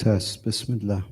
Test. Bismillah.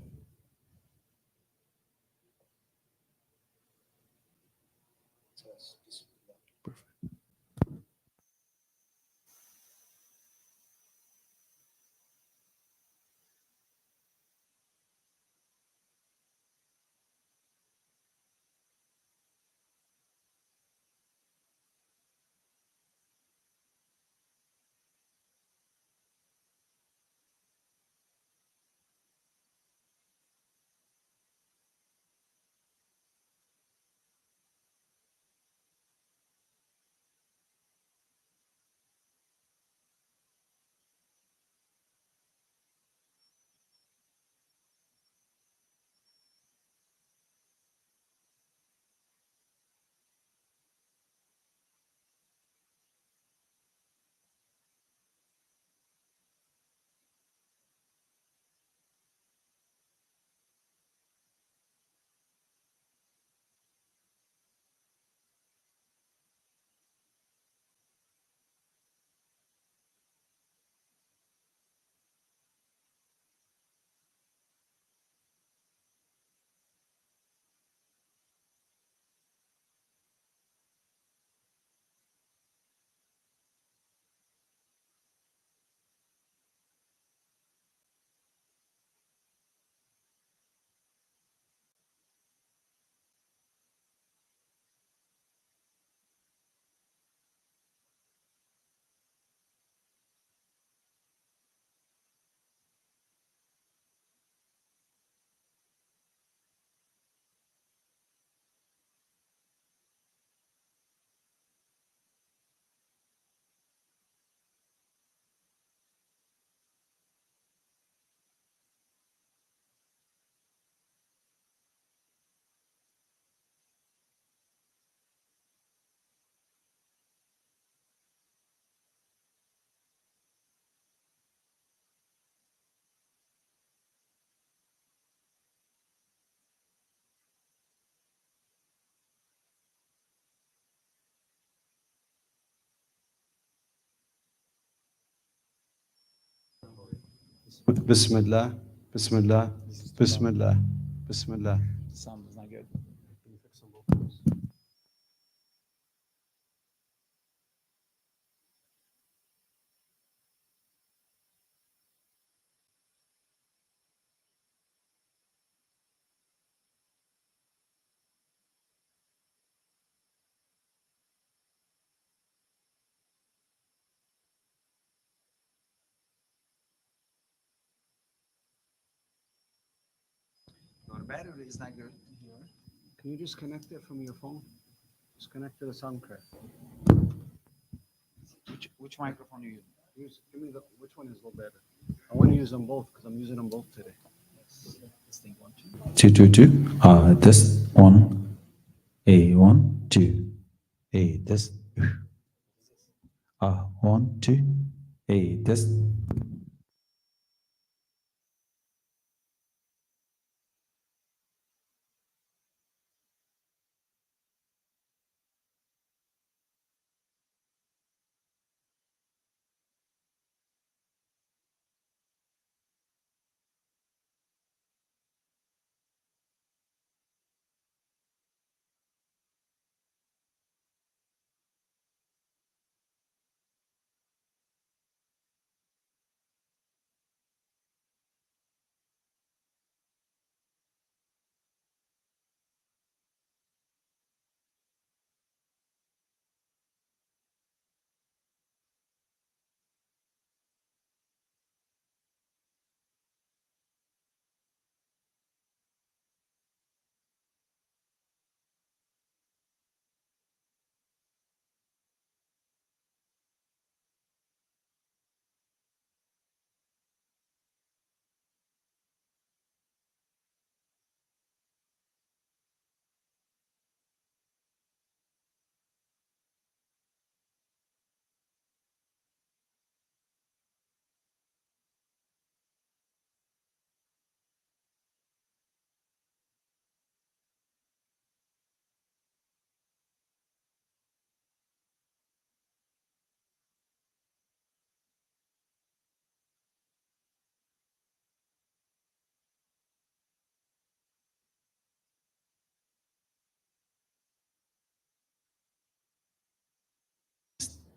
Perfect. Bismillah. Bismillah. Bismillah. Bismillah. Sound is not good. Your battery is not good here. Can you just connect it from your phone? Just connect to the sound card. Which microphone you use? Give me which one is a little better? I want to use them both because I'm using them both today. This thing one, Two, two, two. This one. A one, two. A this. One, two. A this.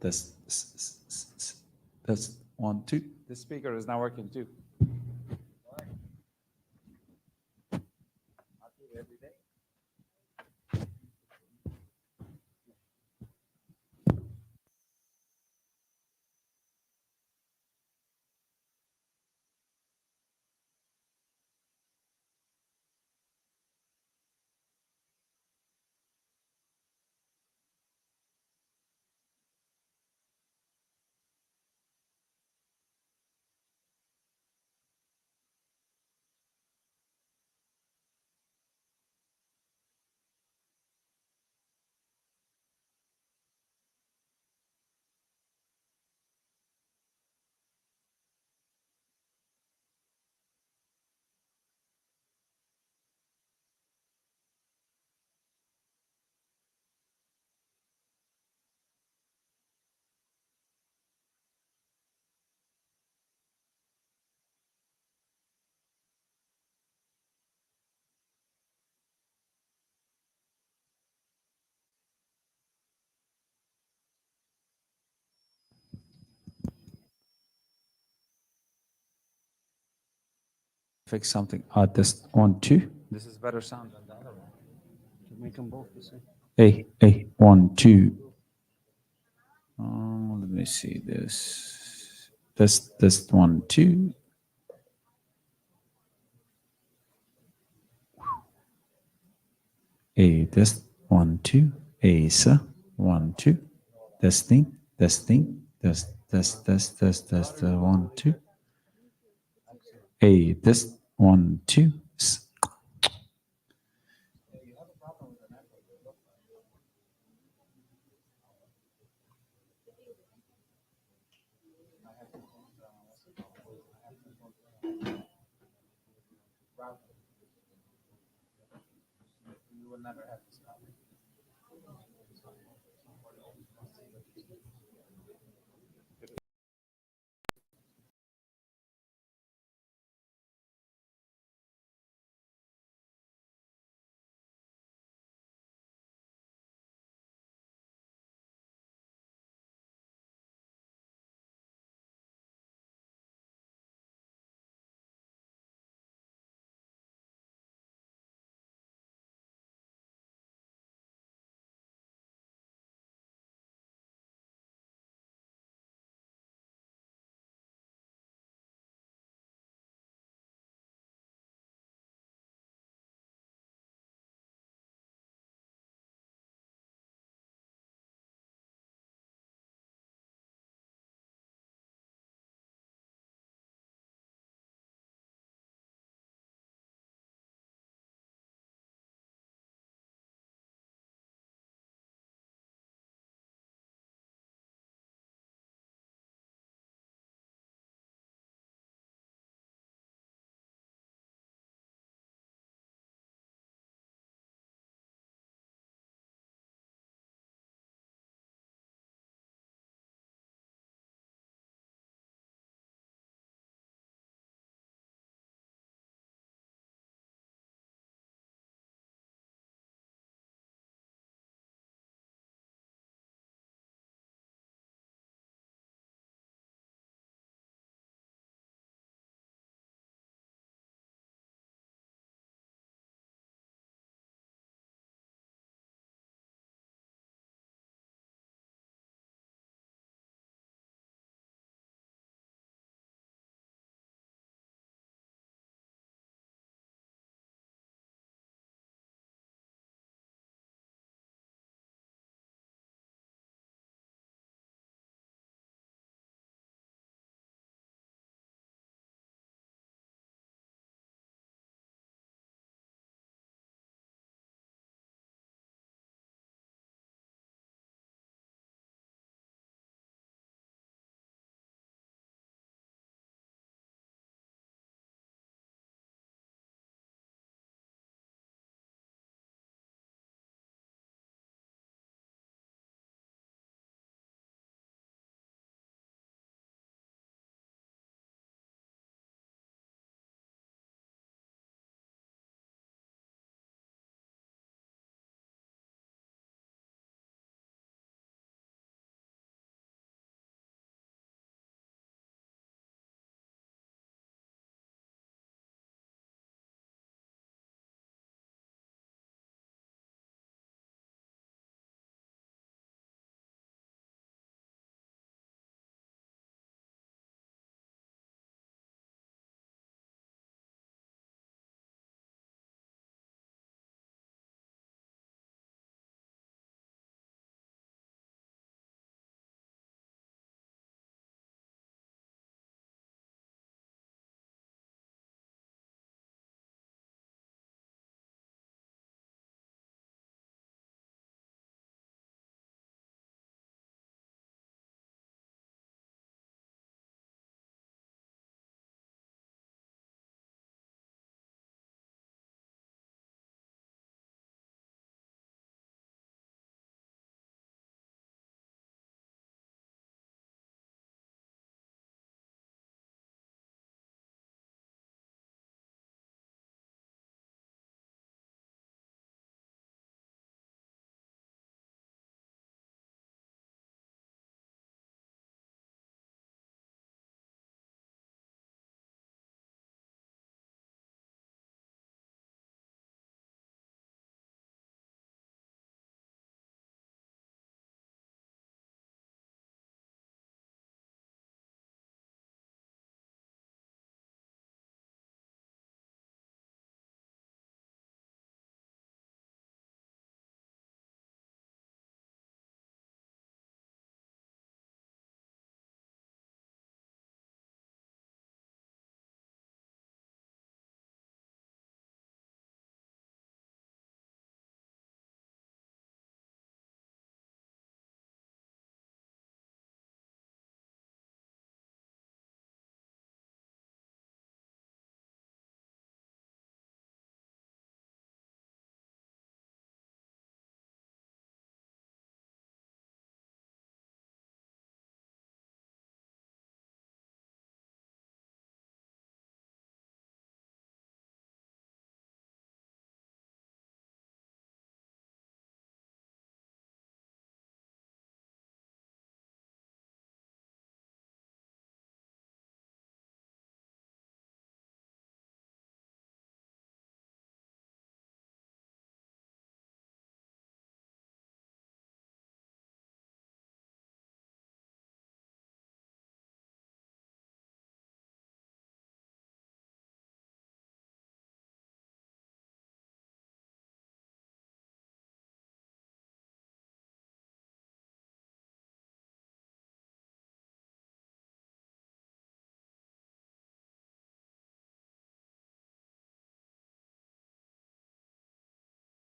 Test. Test. 1, 2. The speaker is not working too. Fix something. Test. 1, 2. This is better sound than the other one. To make them both the same. Hey. 1, 2. Let me see this. Test. 1, 2. Test. 1, 2. Sir. 1, 2. Testing. Test. 1, 2. Test. 1, 2. You will never have this problem.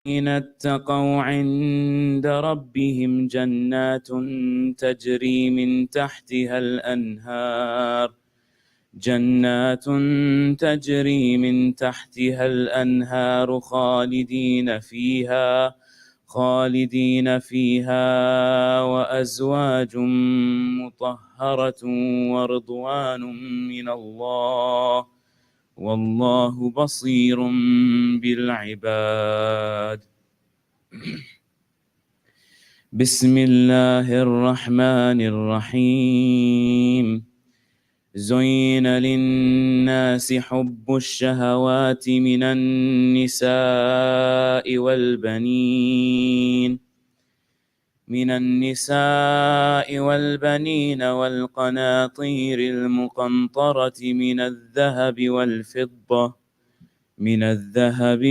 اتقوا عند ربهم جنات تجري من تحتها الأنهار خالدين فيها وأزواج مطهرة ورضوان من الله والله بصير بالعباد. بسم الله الرحمن الرحيم. زين للناس حب الشهوات من النساء والبنين والقناطير المقنطرة من الذهب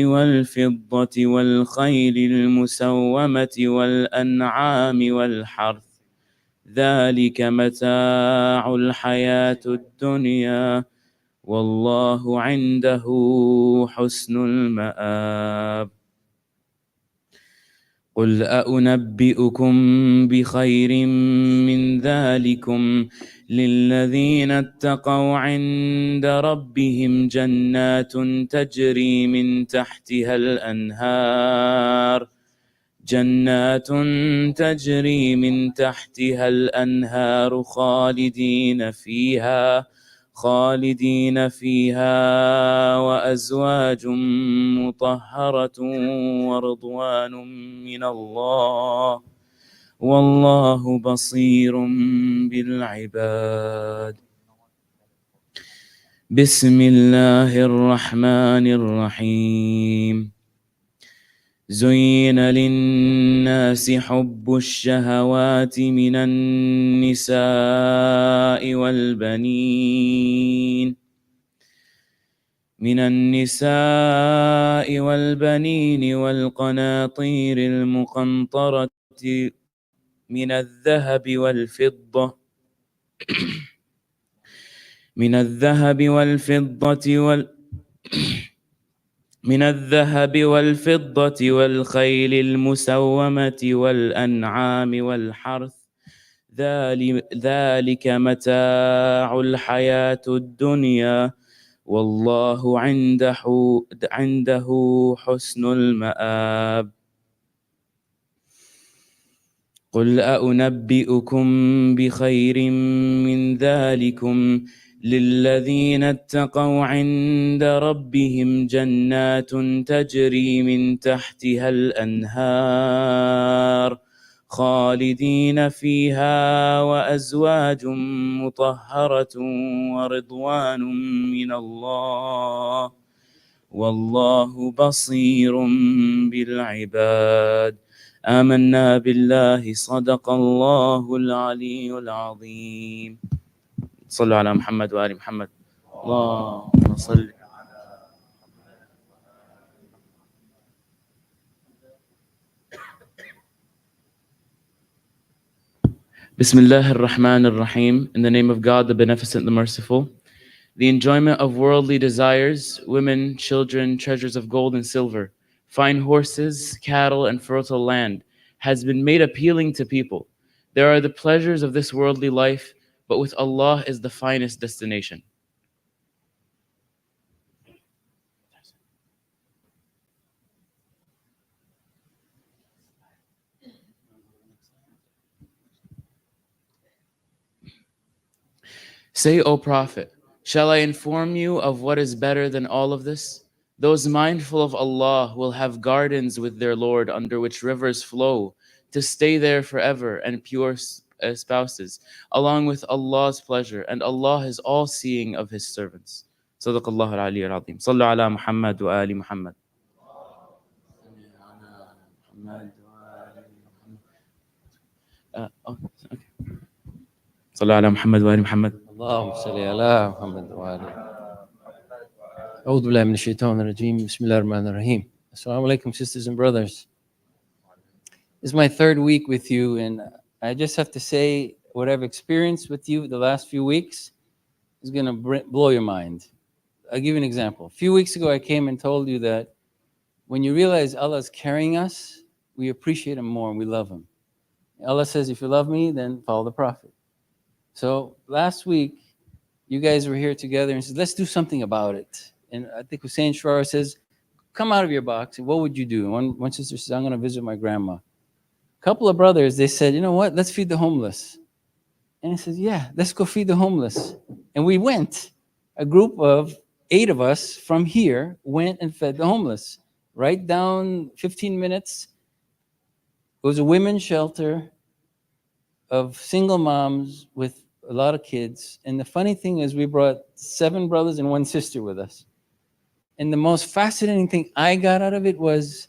والفضة والخيل المسومة والأنعام والحرث ذلك متاع الحياة الدنيا والله عنده حسن المآب. قل أنبئكم بخير من ذلكم للذين اتقوا عند ربهم جنات تجري من تحتها الأنهار خالدين فيها وأزواج مطهرة ورضوان من الله والله بصير بالعباد. بسم الله الرحمن الرحيم. زين للناس حب الشهوات من النساء والبنين والقناطير المقنطرة من الذهب والفضة والخيل المسومة والأنعام والحرث ذلك متاع الحياة الدنيا والله عنده حسن المآب. قل أنبئكم بخير من ذلكم للذين اتقوا عند ربهم جنات تجري من تحتها الأنهار خالدين فيها وأزواج مطهرة ورضوان من الله والله بصير بالعباد. آمنا بالله صدق الله العلي العظيم. صلوا على محمد وآل محمد. اللهم صل. Bismillah ar-Rahman ar-Rahim. In the name of God, the Beneficent, the Merciful. The enjoyment of worldly desires, women, children, treasures of gold and silver, fine horses, cattle, and fertile land, has been made appealing to people. There are the pleasures of this worldly life, but with Allah is the finest destination. Say, O Prophet, shall I inform you of what is better than all of this? Those mindful of Allah will have gardens with their Lord under which rivers flow, to stay there forever, and pure spouses, along with Allah's pleasure, and Allah is all-seeing of His servants. Sadaqallahu al-Ali al-Azim. Sallu ala Muhammad wa ali Muhammad. Okay. صلى على محمد وآل محمد. اللهم صل على محمد وآله. أعوذ بالله من الشيطان الرجيم. بسم الله الرحمن الرحيم. Assalamu alaikum, sisters and brothers. This is my third week with you, and I just have to say what I've experienced with you the last few weeks is going to blow your mind. I'll give you an example. A few weeks ago, I came and told you that When you realize Allah is carrying us, we appreciate Him more and we love Him. Allah says, if you love me, then follow the Prophet. So last week, you guys were here together and said, let's do something about it. And I think Hussein Charara says, come out of your box. And what would you do? One sister says, I'm going to visit my grandma. A couple of brothers, they said, you know what? Let's feed the homeless. And he says, yeah, let's go feed the homeless. And we went. A group of 8 of us from here went and fed the homeless. Right down 15 minutes. It was a women's shelter of single moms with a lot of kids. And the funny thing is we brought 7 brothers and 1 sister with us. And the most fascinating thing I got out of it was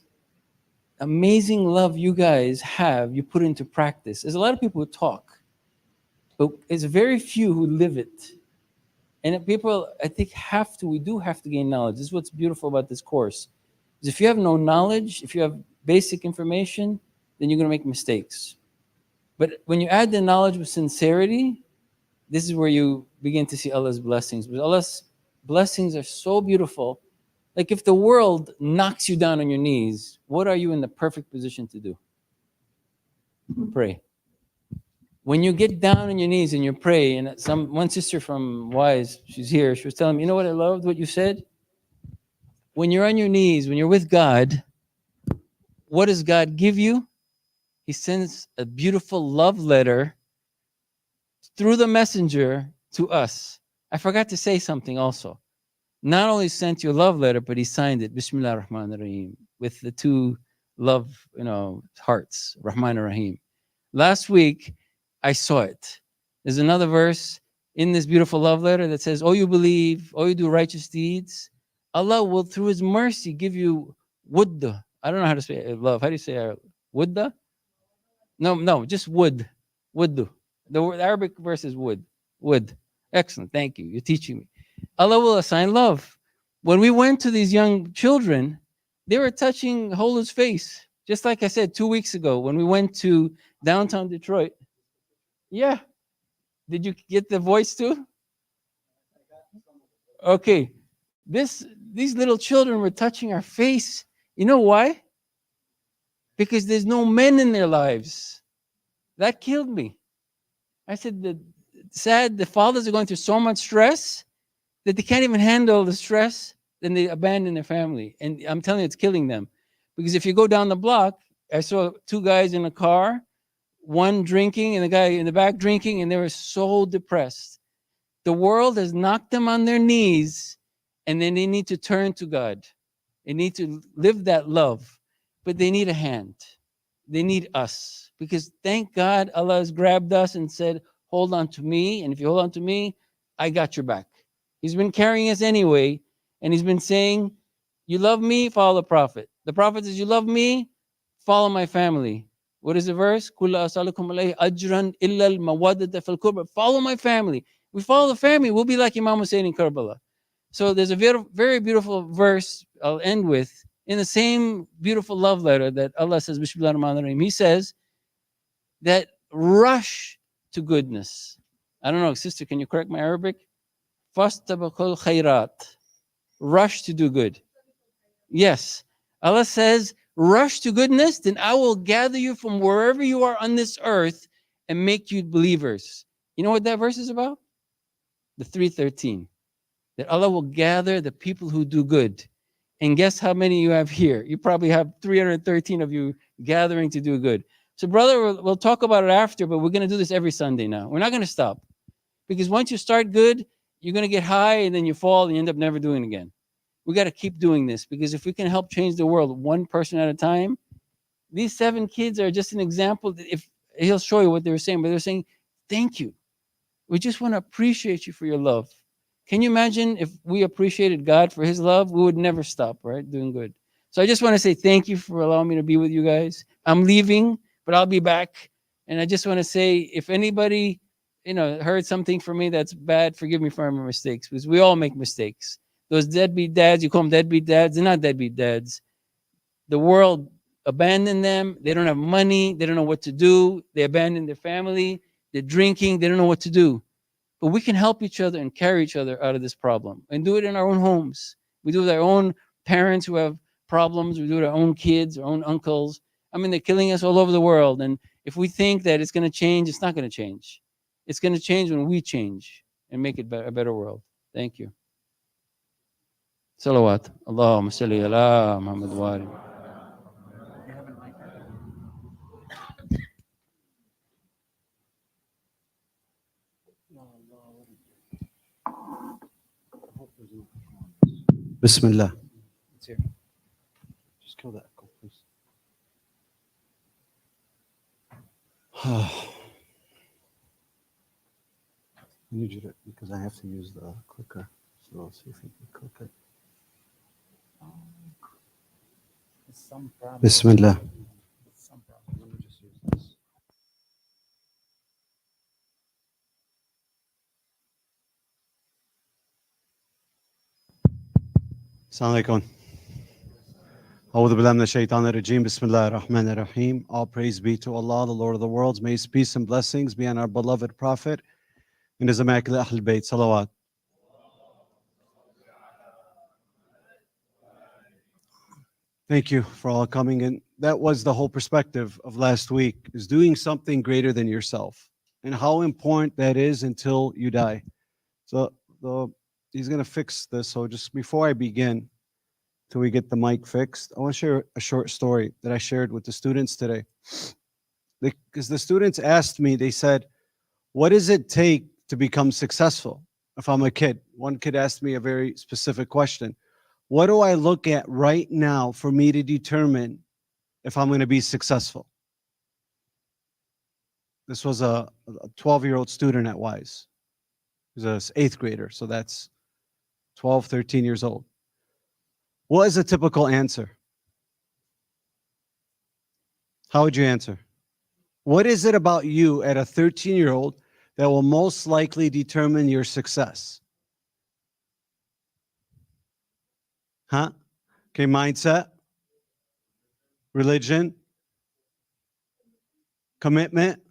amazing love you guys have, you put into practice. There's a lot of people who talk, but it's very few who live it. And people, I think, we do have to gain knowledge. This is what's beautiful about this course. Is if you have no knowledge, if you have basic information, then you're going to make mistakes. But when you add the knowledge with sincerity, this is where you begin to see Allah's blessings. Because Allah's blessings are so beautiful. Like if the world knocks you down on your knees, what are you in the perfect position to do? Pray. When you get down on your knees and you pray, and one sister from Wise, she's here, she was telling me, you know what I loved what you said? When you're on your knees, when you're with God, what does God give you? He sends a beautiful love letter through the messenger to us. I forgot to say something also. Not only sent you a love letter, but he signed it, Bismillah ar-Rahman ar-Rahim, with the 2 love, hearts, Rahman ar-Rahim. Last week, I saw it. There's another verse in this beautiful love letter that says, oh, you believe, oh, you do righteous deeds, Allah will, through His mercy, give you wudda. I don't know how to say love. How do you say wudda? No, just wood. Wuddu. The Arabic verse is wood. Wood. Excellent. Thank you. You're teaching me. Allah will assign love. When we went to these young children, they were touching Holu's face. Just like I said 2 weeks ago when we went to downtown Detroit. Yeah. Did you get the voice too? Okay. These little children were touching our face. You know why? Because there's no men in their lives. That killed me. I said, the fathers are going through so much stress that they can't even handle the stress, then they abandon their family. And I'm telling you, it's killing them. Because if you go down the block, I saw 2 guys in a car, one drinking and the guy in the back drinking, and they were so depressed. The world has knocked them on their knees, and then they need to turn to God. They need to live that love, but they need a hand. They need us. Because thank God Allah has grabbed us and said, hold on to me. And if you hold on to me, I got your back. He's been carrying us anyway. And He's been saying, you love me, follow the Prophet. The Prophet says, you love me, follow my family. What is the verse? Kulla asalukum alayhi ajran illa al-mawaddata fil qurba. Follow my family. We follow the family, we'll be like Imam Hussein in Karbala. So there's a very, very beautiful verse I'll end with. In the same beautiful love letter that Allah says, Bismillah ar-Rahman ar-Rahim, He says that rush to goodness. I don't know, sister, can you correct my Arabic? Fastabaqul khairat. Rush to do good. Yes. Allah says, rush to goodness, then I will gather you from wherever you are on this earth and make you believers. You know what that verse is about? The 3:13. That Allah will gather the people who do good. And guess how many you have here? You probably have 313 of you gathering to do good. So brother, we'll talk about it after, but we're going to do this every Sunday now. We're not going to stop. Because once you start good, you're going to get high and then you fall and you end up never doing it again. We got to keep doing this, because if we can help change the world one person at a time, these 7 kids are just an example. If he'll show you what they were saying, but they're saying, thank you. We just want to appreciate you for your love. Can you imagine if we appreciated God for His love? We would never stop, right? Doing good. So I just want to say thank you for allowing me to be with you guys. I'm leaving, but I'll be back. And I just want to say, if anybody, heard something from me that's bad, forgive me for my mistakes, because we all make mistakes. Those deadbeat dads, you call them deadbeat dads, they're not deadbeat dads. The world abandoned them. They don't have money. They don't know what to do. They abandoned their family. They're drinking. They don't know what to do. But we can help each other and carry each other out of this problem and do it in our own homes. We do it with our own parents who have problems, we do it to our own kids, our own uncles. I mean, they're killing us all over the world. And if we think that it's going to change, it's not going to change. It's going to change when we change and make it a better world. Thank you. Salawat. Allahumma salli ala Muhammad wa ali. You haven't like Bismillah. it's here. Just kill that echo, please. I need you to, because I have to use the clicker. So I'll see if you can click it. It's some problem. Bismillah. It's some problem. Let me just use this. Assalamu alaikum. A'udhu billahi minash shaitanir rajeem. Bismillahir rahmanir rahim. All praise be to Allah, the Lord of the worlds. May His peace and blessings be on our beloved Prophet and His immaculate Ahlul Bayt. Salawat. Thank you for all coming in. That was the whole perspective of last week, is doing something greater than yourself and how important that is until you die. So he's going to fix this. So just before I begin, till we get the mic fixed, I want to share a short story that I shared with the students today. Because the students asked me, they said, what does it take to become successful if I'm a kid? One kid asked me a very specific question. What do I look at right now for me to determine if I'm going to be successful? This was a 12-year-old student at Wise. He was an 8th grader, so that's 12, 13 years old. What is a typical answer? How would you answer? What is it about you at a 13-year-old that will most likely determine your success? Huh? Okay, mindset, religion, commitment.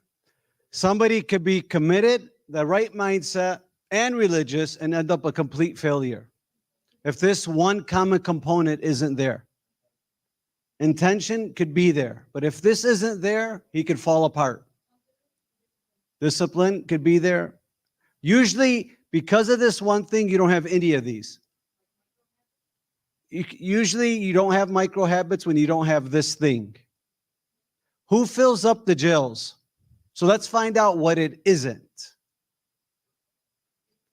Somebody could be committed, the right mindset, and religious, and end up a complete failure if this one common component isn't there. Intention could be there, but if this isn't there, he could fall apart. Discipline could be there. Usually, because of this one thing, you don't have any of these. Usually, you don't have micro habits when you don't have this thing. Who fills up the jails? So let's find out what it isn't.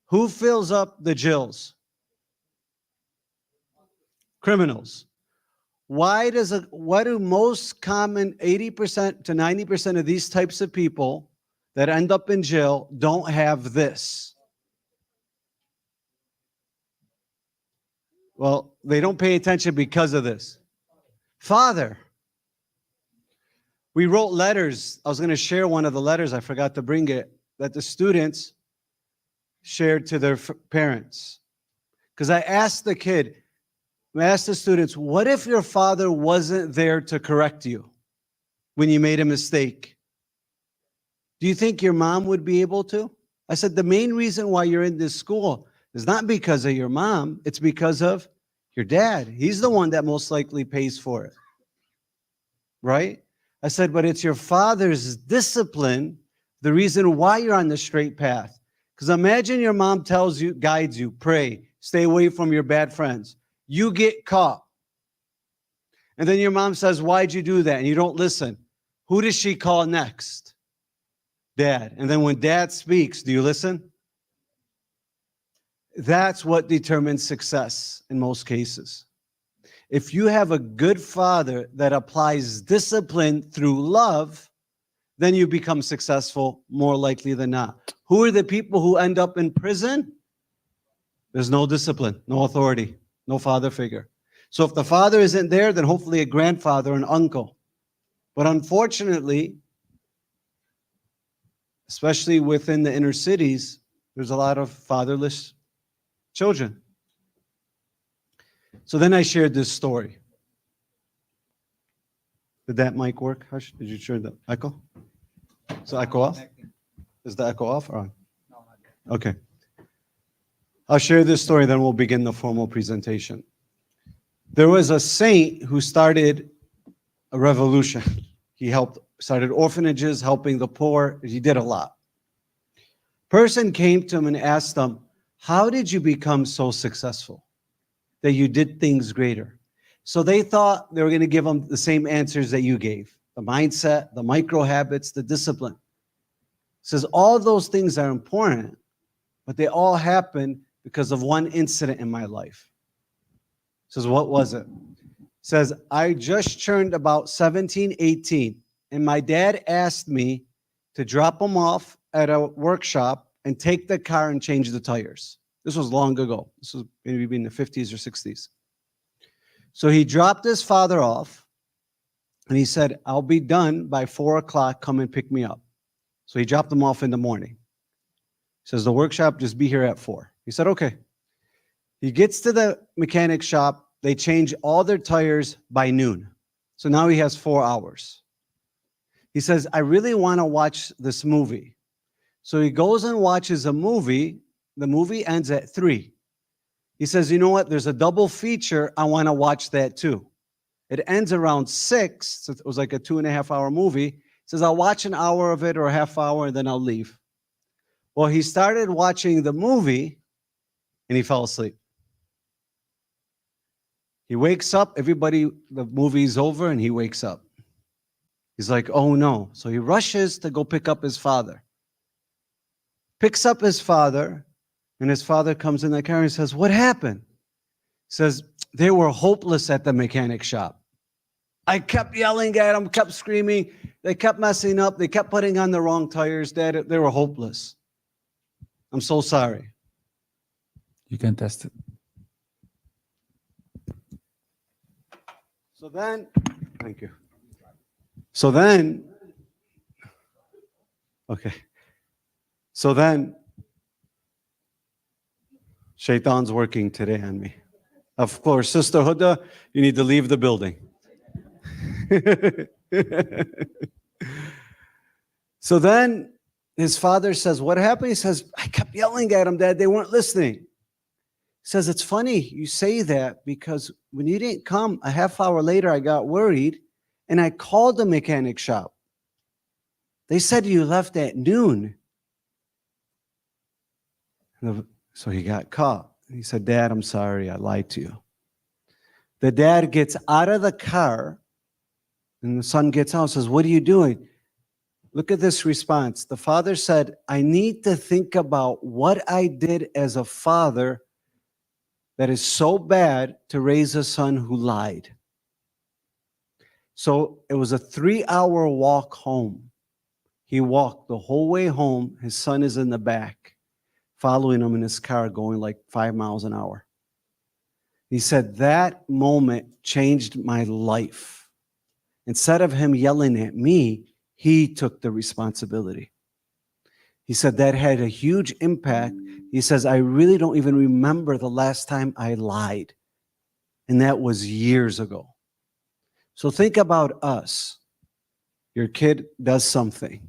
Who fills up the jails? Criminals. What do most common 80% to 90% of these types of people that end up in jail don't have this? Well, they don't pay attention because of this. Father. We wrote letters. I was going to share one of the letters. I forgot to bring it, that the students shared to their parents. Because I asked the students, what if your father wasn't there to correct you when you made a mistake? Do you think your mom would be able to? I said, the main reason why you're in this school is not because of your mom, it's because of your dad. He's the one that most likely pays for it. Right? I said, but it's your father's discipline, the reason why you're on the straight path. Because imagine your mom tells you, guides you, pray, stay away from your bad friends. You get caught. And then your mom says, why'd you do that? And you don't listen. Who does she call next? Dad. And then when dad speaks, do you listen? That's what determines success in most cases. If you have a good father that applies discipline through love, then you become successful more likely than not. Who are the people who end up in prison? There's no discipline, no authority, no father figure. So if the father isn't there, then hopefully a grandfather, an uncle. But unfortunately, especially within the inner cities, there's a lot of fatherless children. So then I shared this story. Did that mic work, Hush? Did you share the echo? Is the echo off? Connecting. Is the echo off or on? No, not yet. Okay. I'll share this story, then we'll begin the formal presentation. There was a saint who started a revolution. He started orphanages, helping the poor. He did a lot. Person came to him and asked him, how did you become so successful that you did things greater? So they thought they were going to give him the same answers that you gave: the mindset, the micro habits, the discipline. Says all those things are important, but they all happen because of one incident in my life. Says, what was it? Says, I just turned about 17, 18, and my dad asked me to drop him off at a workshop and take the car and change the tires. This was long ago. This was maybe in the 50s or 60s. So he dropped his father off, and he said, I'll be done by 4 o'clock. Come and pick me up. So he dropped him off in the morning. He says, the workshop, just be here at 4. He said, okay. He gets to the mechanic shop. They change all their tires by noon. So now he has 4 hours. He says, I really want to watch this movie. So he goes and watches a movie. The movie ends at 3. He says, you know what? There's a double feature. I want to watch that too. It ends around 6. So it was like a 2.5 hour movie. He says, I'll watch an hour of it or a half hour and then I'll leave. Well, he started watching the movie and he fell asleep. He wakes up, the movie's over, and he wakes up. He's like, oh no. So he rushes to go pick up his father. Picks up his father, and his father comes in the car and says, what happened? He says, they were hopeless at the mechanic shop. I kept yelling at them, kept screaming. They kept messing up. They kept putting on the wrong tires. Dad, they were hopeless. I'm so sorry. You can test it. So then, thank you. So then, okay. So then, Shaitan's working today on me. Of course, Sister Huda, you need to leave the building. So then, his father says, what happened? He says, I kept yelling at them, Dad. They weren't listening. He says, it's funny you say that because when you didn't come a half hour later, I got worried and I called the mechanic shop. They said you left at noon. So he got caught. He said, Dad, I'm sorry. I lied to you. The dad gets out of the car and the son gets out and says, what are you doing? Look at this response. The father said, I need to think about what I did as a father that is so bad to raise a son who lied. So it was a 3-hour walk home. He walked the whole way home. His son is in the back, following him in his car going like 5 miles an hour. He said, that moment changed my life. Instead of him yelling at me, he took the responsibility. He said that had a huge impact. He says, I really don't even remember the last time I lied. And that was years ago. So think about us. Your kid does something.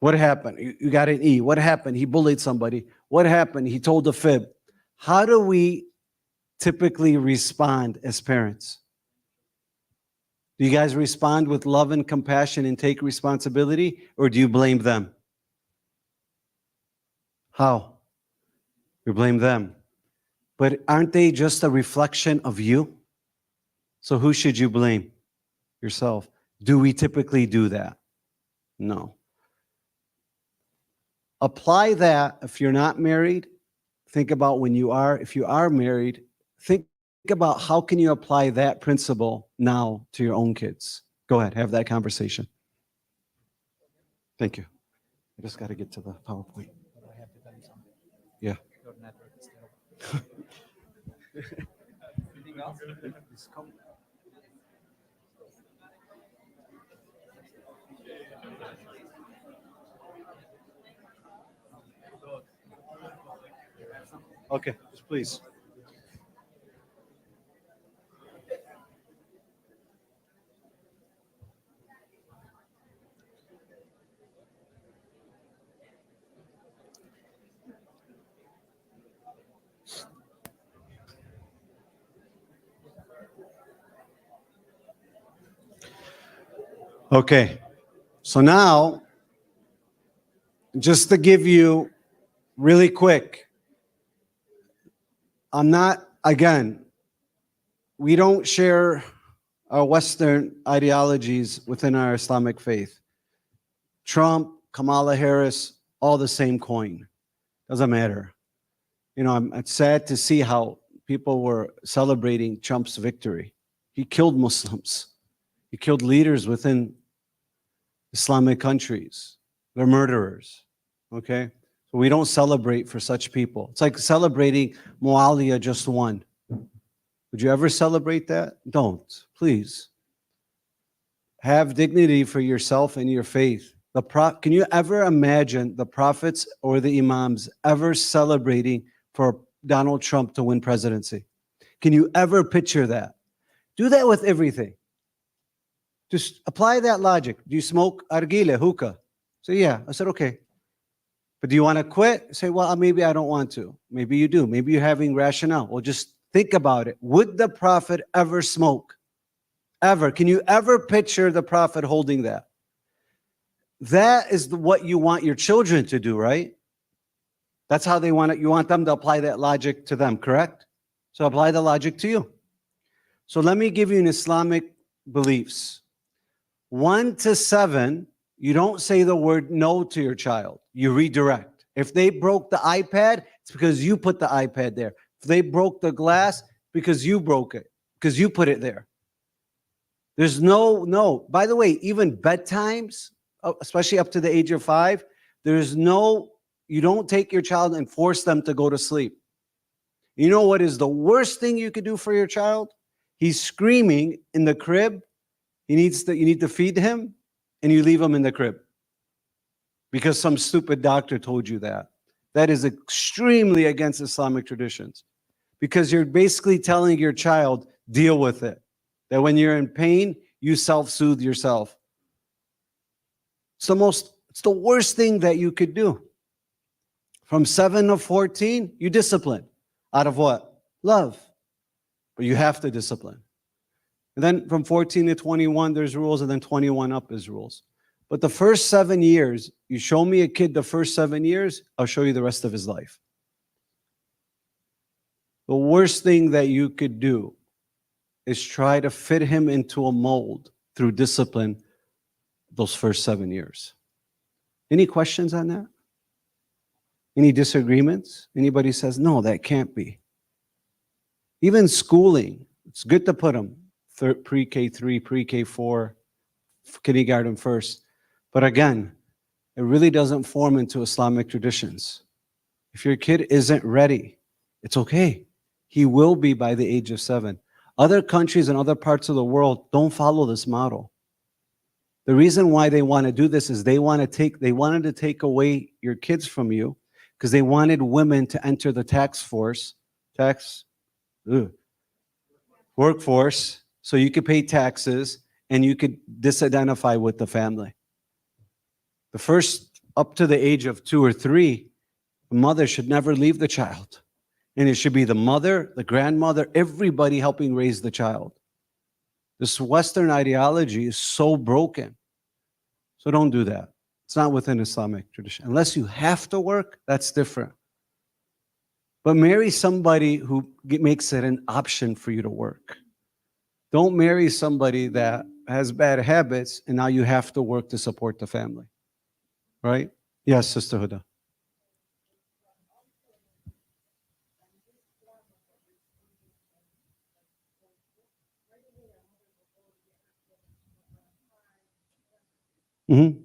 What happened? You got an E. What happened? He bullied somebody. What happened? He told a fib. How do we typically respond as parents? Do you guys respond with love and compassion and take responsibility, or do you blame them? How? We blame them. But aren't they just a reflection of you? So who should you blame? Yourself. Do we typically do that? No. Apply that if you're not married. Think about when you are. If you are married, think about how can you apply that principle now to your own kids. Go ahead, have that conversation. Thank you. I just got to get to the PowerPoint. I have to tell you something. Yeah. Your network is terrible. Anything else? Just come. Okay, just please. Okay. So now, just to give you really quick, again, we don't share our Western ideologies within our Islamic faith. Trump, Kamala Harris, all the same coin. Doesn't matter. You know, it's sad to see how people were celebrating Trump's victory. He killed Muslims. He killed leaders within Islamic countries. They're murderers. Okay? So we don't celebrate for such people. It's like celebrating Muawiyah just won. Would you ever celebrate that? Don't, please. Have dignity for yourself and your faith. Can you ever imagine the prophets or the imams ever celebrating for Donald Trump to win presidency? Can you ever picture that? Do that with everything. Just apply that logic. Do you smoke argile, hookah? So yeah, I said, okay. But do you want to quit? Say, well, maybe I don't want to. Maybe you do. Maybe you're having rationale. Well, just think about it. Would the prophet ever smoke? Ever? Can you ever picture the prophet holding that? That is what you want your children to do, right? That's how they want it. You want them to apply that logic to them, correct? So apply the logic to you. So let me give you an Islamic beliefs. 1 to 7, you don't say the word no to your child. You redirect. If they broke the iPad, it's because you put the iPad there. If they broke the glass, because you broke it, because you put it there. There's no. By the way, even bedtimes, especially up to the age of 5, you don't take your child and force them to go to sleep. You know what is the worst thing you could do for your child? He's screaming in the crib. You need to feed him, and you leave him in the crib because some stupid doctor told you that. That is extremely against Islamic traditions, because you're basically telling your child, deal with it. That when you're in pain, you self-soothe yourself. It's the worst thing that you could do. From 7 to 14, you discipline. Out of what? Love. But you have to discipline. And then from 14 to 21, there's rules, and then 21 up is rules. But the first 7 years, you show me a kid the first 7 years, I'll show you the rest of his life. The worst thing that you could do is try to fit him into a mold through discipline those first 7 years. Any questions on that? Any disagreements? Anybody says, no, that can't be. Even schooling, it's good to put them pre-K3, pre-K4, kindergarten first. But again, it really doesn't form into Islamic traditions. If your kid isn't ready, it's okay. He will be by the age of 7. Other countries and other parts of the world don't follow this model. The reason why they want to do this is they wanted to take away your kids from you because they wanted women to enter the workforce, so you could pay taxes and you could disidentify with the family. The first, up to the age of 2 or 3, the mother should never leave the child. And it should be the mother, the grandmother, everybody helping raise the child. This Western ideology is so broken. So don't do that. It's not within Islamic tradition. Unless you have to work, that's different. But marry somebody who makes it an option for you to work. Don't marry somebody that has bad habits and now you have to work to support the family. Right? Yes, Sister Huda. Mm-hmm.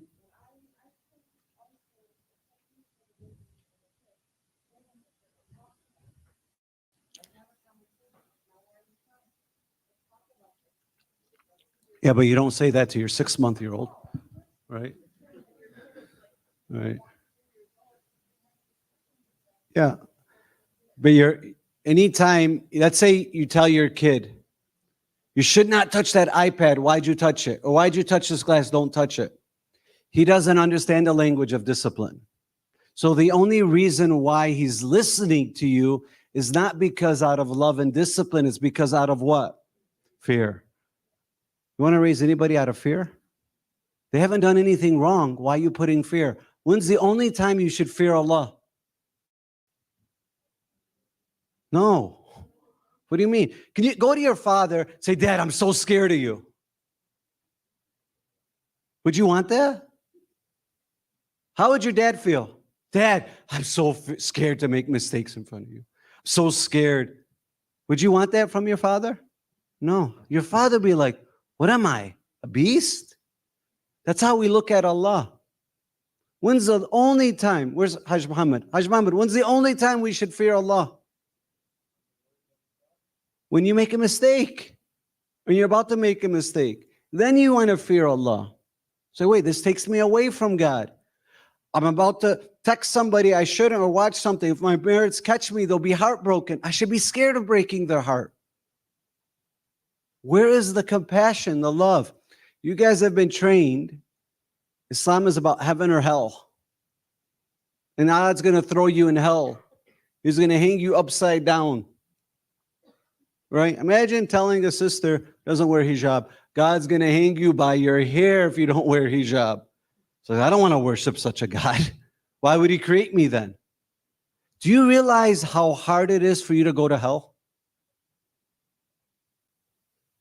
Yeah, but you don't say that to your 6-month-old, right? Right. Yeah. But anytime, let's say you tell your kid, you should not touch that iPad. Why'd you touch it? Or why'd you touch this glass? Don't touch it. He doesn't understand the language of discipline. So the only reason why he's listening to you is not because out of love and discipline, it's because out of what? Fear. You want to raise anybody out of fear? They haven't done anything wrong. Why are you putting fear? When's the only time you should fear Allah? No. What do you mean? Can you go to your father, say, Dad, I'm so scared of you? Would you want that? How would your dad feel? Dad, I'm so scared to make mistakes in front of you. I'm so scared. Would you want that from your father? No. Your father would be like, what am I, a beast? That's how we look at Allah. When's the only time? Where's Hajj Muhammad? Hajj Muhammad, when's the only time we should fear Allah? When you make a mistake. When you're about to make a mistake. Then you want to fear Allah. So wait, this takes me away from God. I'm about to text somebody I shouldn't or watch something. If my parents catch me, they'll be heartbroken. I should be scared of breaking their heart. Where is the compassion, the love? You guys have been trained. Islam is about heaven or hell. And God's going to throw you in hell. He's going to hang you upside down. Right? Imagine telling a sister who doesn't wear hijab, God's going to hang you by your hair if you don't wear hijab. So I don't want to worship such a God. Why would he create me then? Do you realize how hard it is for you to go to hell?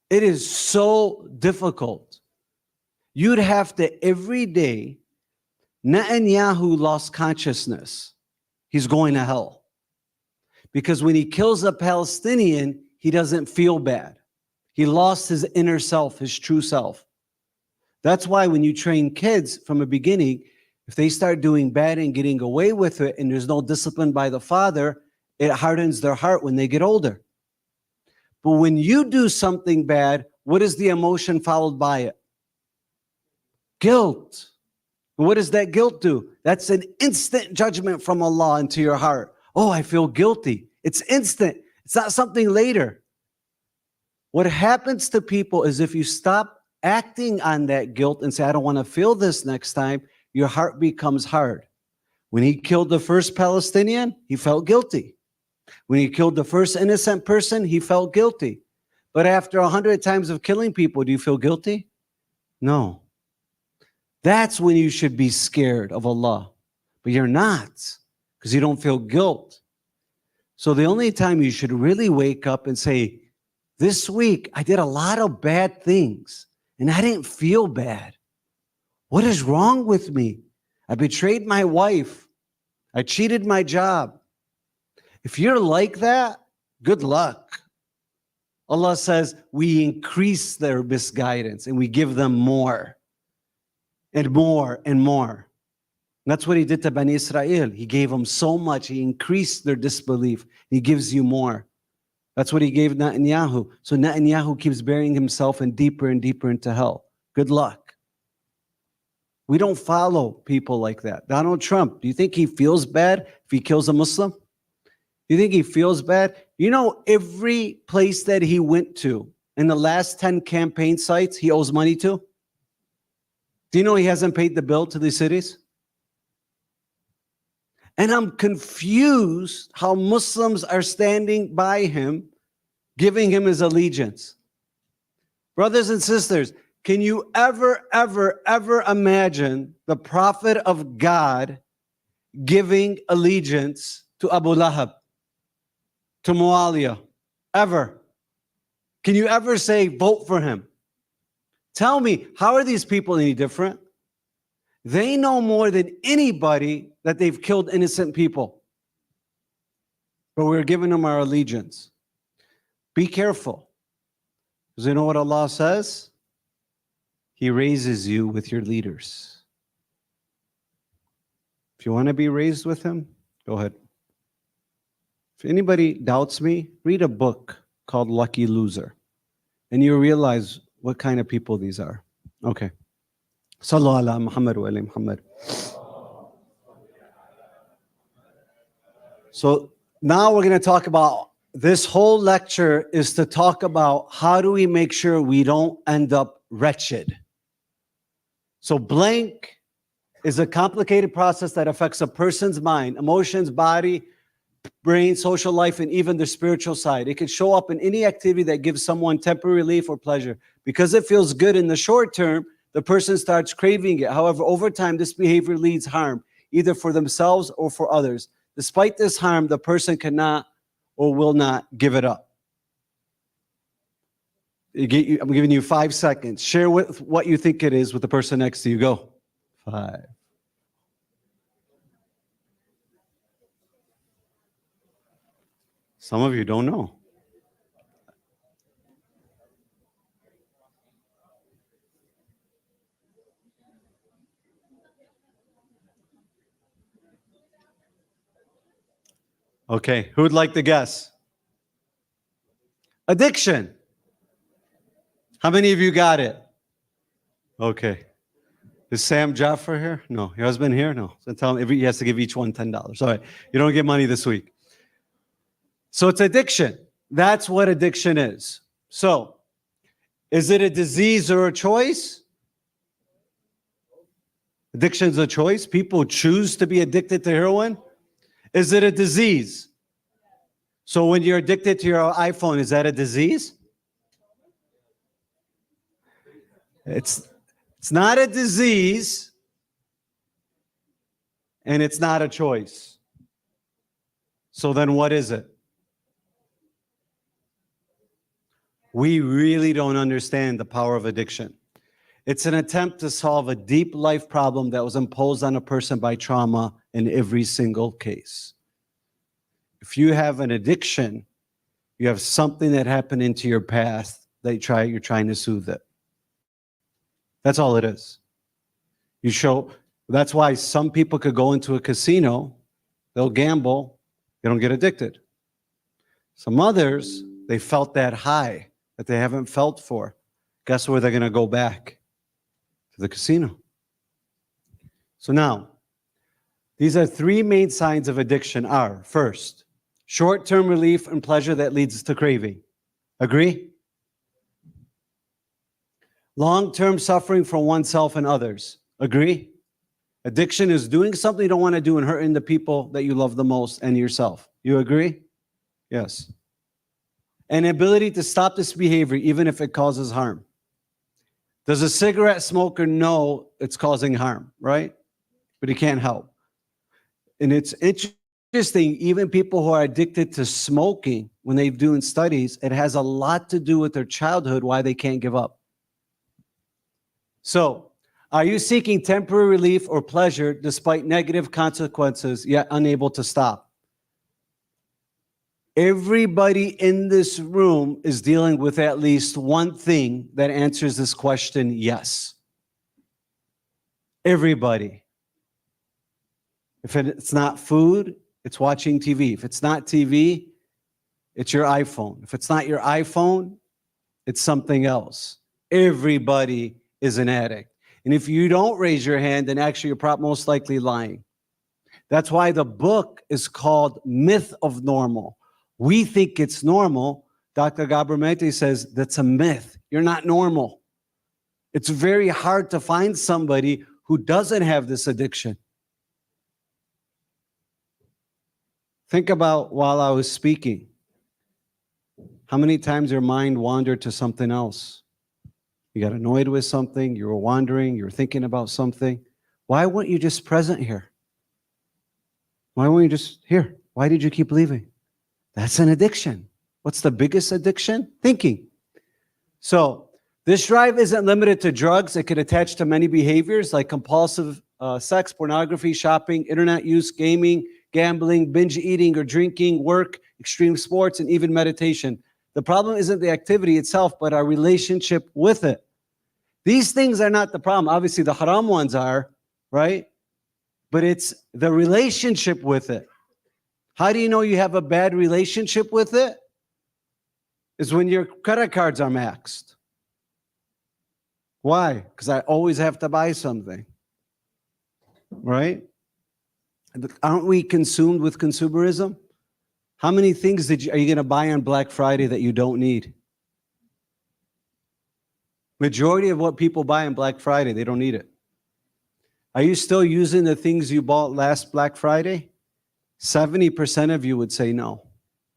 It is so difficult. You'd have to every day, Netanyahu lost consciousness. He's going to hell. Because when he kills a Palestinian, he doesn't feel bad. He lost his inner self, his true self. That's why when you train kids from the beginning, if they start doing bad and getting away with it and there's no discipline by the father, it hardens their heart when they get older. But when you do something bad, what is the emotion followed by it? Guilt. And what does that guilt do? That's an instant judgment from Allah into your heart. Oh, I feel guilty. It's instant. It's not something later. What happens to people is if you stop acting on that guilt and say, I don't want to feel this next time, your heart becomes hard. When he killed the first Palestinian, he felt guilty. When he killed the first innocent person, he felt guilty. But after 100 times of killing people, do you feel guilty? No. That's when you should be scared of Allah. But you're not, because you don't feel guilt. So the only time you should really wake up and say, this week I did a lot of bad things and I didn't feel bad. What is wrong with me? I betrayed my wife. I cheated my job. If you're like that, good luck. Allah says we increase their misguidance and we give them more and more and more. And that's what he did to Bani Israel. He gave them so much. He increased their disbelief. He gives you more. That's what he gave Netanyahu. So Netanyahu keeps burying himself and deeper into hell. Good luck. We don't follow people like that. Donald Trump, do you think he feels bad if he kills a Muslim? Do you think he feels bad? You know, every place that he went to in the last 10 campaign sites, he owes money to? Do you know he hasn't paid the bill to these cities? And I'm confused how Muslims are standing by him, giving him his allegiance. Brothers and sisters, can you ever imagine the Prophet of God giving allegiance to Abu Lahab, to Muawiyah? Ever? Can you ever say, vote for him? Tell me, how are these people any different? They know more than anybody that they've killed innocent people. But we're giving them our allegiance. Be careful. Because you know what Allah says? He raises you with your leaders. If you want to be raised with him, go ahead. If anybody doubts me, read a book called Lucky Loser. And you realize what kind of people these are. Okay. Sallu ala Muhammad wa ala Muhammad. So now we're going to talk about, this whole lecture is to talk about how do we make sure we don't end up wretched. So blank is a complicated process that affects a person's mind, emotions, body, brain, social life, and even their spiritual side. It can show up in any activity that gives someone temporary relief or pleasure. Because it feels good in the short term, the person starts craving it. However, over time, this behavior leads harm, either for themselves or for others. Despite this harm, the person cannot or will not give it up. I'm giving you 5 seconds. Share what you think it is with the person next to you. Go. 5. Some of you don't know. Okay, who would like to guess? Addiction. How many of you got it? Okay. Is Sam Jaffer here? No. Your husband here? No. So tell him he has to give each one $10. All right. You don't get money this week. So it's addiction. That's what addiction is. So, is it a disease or a choice? Addiction is a choice. People choose to be addicted to heroin. Is it a disease? So when you're addicted to your iPhone, is that a disease? It's not a disease, and it's not a choice. So then what is it? We really don't understand the power of addiction. It's an attempt to solve a deep life problem that was imposed on a person by trauma in every single case. If you have an addiction, you have something that happened into your past that you're trying to soothe it. That's all it is. That's why some people could go into a casino, they'll gamble, they don't get addicted. Some others, they felt that high that they haven't felt for. Guess where they're going to go back? To the casino. So now, these are 3 main signs of addiction are, first, short-term relief and pleasure that leads to craving. Agree? Long-term suffering from oneself and others. Agree? Addiction is doing something you don't want to do and hurting the people that you love the most and yourself. You agree? Yes. An ability to stop this behavior even if it causes harm. Does a cigarette smoker know it's causing harm, right? But he can't help. And it's interesting, even people who are addicted to smoking, when they're doing studies, it has a lot to do with their childhood, why they can't give up. So, are you seeking temporary relief or pleasure despite negative consequences, yet unable to stop? Everybody in this room is dealing with at least one thing that answers this question, yes. Everybody. If it's not food, it's watching TV. If it's not TV, it's your iPhone. If it's not your iPhone, it's something else. Everybody is an addict. And if you don't raise your hand, then actually you're most likely lying. That's why the book is called Myth of Normal. We think it's normal. Dr. Gabramete says that's a myth. You're not normal. It's very hard to find somebody who doesn't have this addiction. Think about while I was speaking, how many times your mind wandered to something else? You got annoyed with something, you were wandering, you were thinking about something. Why weren't you just present here? Why weren't you just here? Why did you keep leaving? That's an addiction. What's the biggest addiction? Thinking. So this drive isn't limited to drugs. It could attach to many behaviors like compulsive sex, pornography, shopping, internet use, gaming, gambling, binge eating or drinking, work, extreme sports, and even meditation. The problem isn't the activity itself, but our relationship with it. These things are not the problem. Obviously, the haram ones are, right? But it's the relationship with it. How do you know you have a bad relationship with it? Is when your credit cards are maxed. Why? Because I always have to buy something, right? Aren't we consumed with consumerism? How many things are you going to buy on Black Friday that you don't need? Majority of what people buy on Black Friday, they don't need it. Are you still using the things you bought last Black Friday? 70% of you would say no.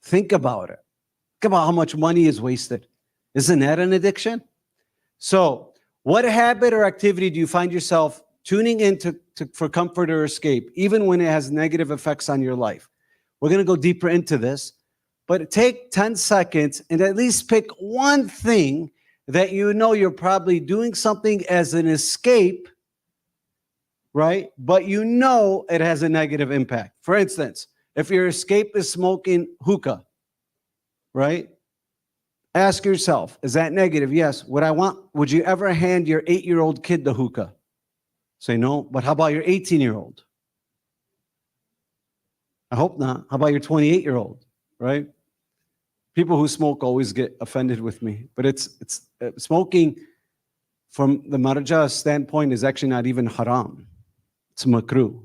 Think about it. Think about how much money is wasted. Isn't that an addiction? So What habit or activity do you find yourself tuning into for comfort or escape, even when it has negative effects on your life? We're going to go deeper into this, but take 10 seconds and at least pick one thing that you know you're probably doing something as an escape, right? But you know it has a negative impact. For instance, if your escape is smoking hookah, right? Ask yourself, is that negative? Yes. Would you ever hand your 8-year-old kid the hookah? Say no, but how about your 18-year-old? I hope not. How about your 28-year-old, right? People who smoke always get offended with me, but it's smoking from the marja standpoint is actually not even haram. It's makruh,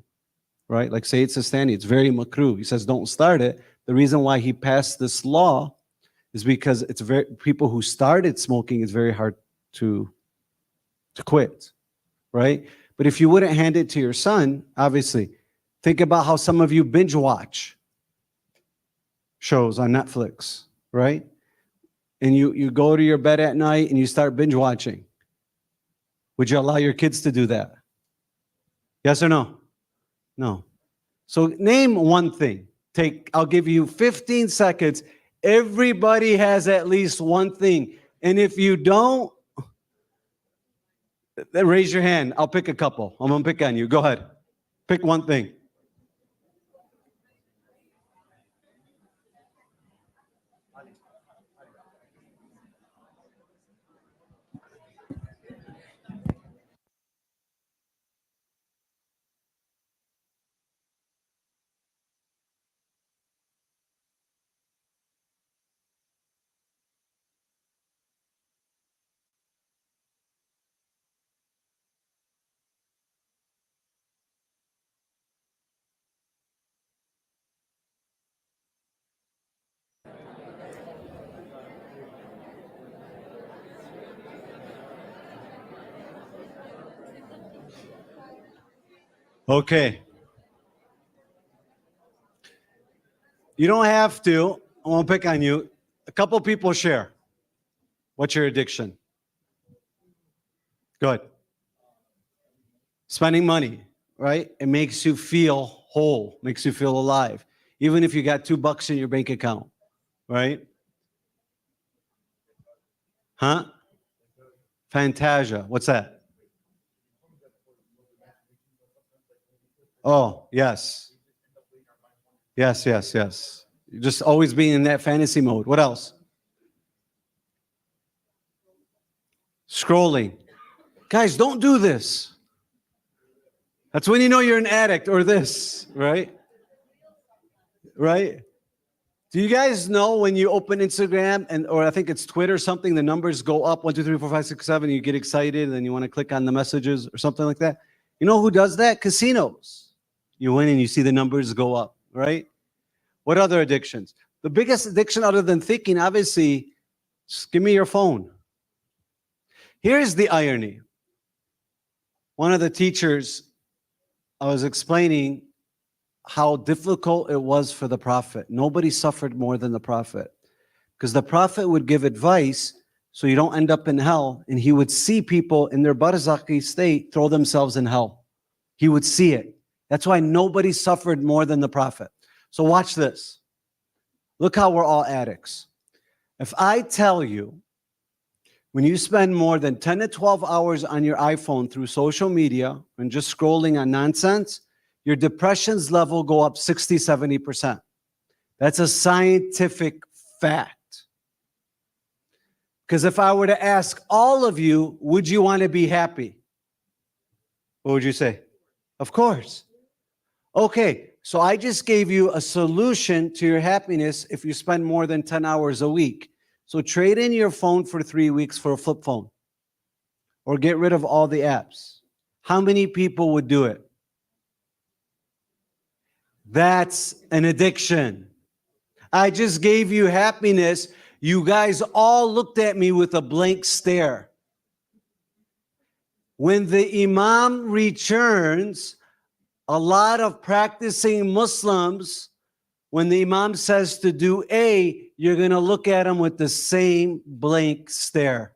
right? Like Sayyid Sistani, it's very makruh. He says don't start it. The reason why he passed this law is because it's people who started smoking, it's very hard to quit, right? But if you wouldn't hand it to your son, obviously, think about how some of you binge watch shows on Netflix, right? And you go to your bed at night and you start binge watching. Would you allow your kids to do that? Yes or no? No. So name one thing. I'll give you 15 seconds. Everybody has at least one thing. And if you don't, then raise your hand. I'll pick a couple. I'm going to pick on you. Go ahead. Pick one thing. Okay. You don't have to. I won't pick on you. A couple people share. What's your addiction? Good. Spending money, right? It makes you feel whole, makes you feel alive. Even if you got $2 in your bank account, right? Huh? Fantasia. What's that? Oh, yes. Yes, yes, yes. You're just always being in that fantasy mode. What else? Scrolling. Guys, don't do this. That's when you know you're an addict or this, right? Right? Do you guys know when you open Instagram or I think it's Twitter, something, the numbers go up 1, 2, 3, 4, 5, 6, 7, you get excited and then you want to click on the messages or something like that? You know who does that? Casinos. You win and you see the numbers go up, right? What other addictions? The biggest addiction other than thinking, obviously, just give me your phone. Here's the irony. One of the teachers, I was explaining how difficult it was for the Prophet. Nobody suffered more than the Prophet. Because the Prophet would give advice so you don't end up in hell, and he would see people in their barzakhi state throw themselves in hell. He would see it. That's why nobody suffered more than the Prophet. So watch this. Look how we're all addicts. If I tell you, when you spend more than 10 to 12 hours on your iPhone through social media and just scrolling on nonsense, your depression's level go up 60, 70%. That's a scientific fact. Because if I were to ask all of you, would you want to be happy? What would you say? Of course. Okay, so I just gave you a solution to your happiness if you spend more than 10 hours a week. So trade in your phone for 3 weeks for a flip phone. Or get rid of all the apps. How many people would do it? That's an addiction. I just gave you happiness. You guys all looked at me with a blank stare. When the Imam returns, a lot of practicing Muslims, when the Imam says to do A, you're going to look at him with the same blank stare.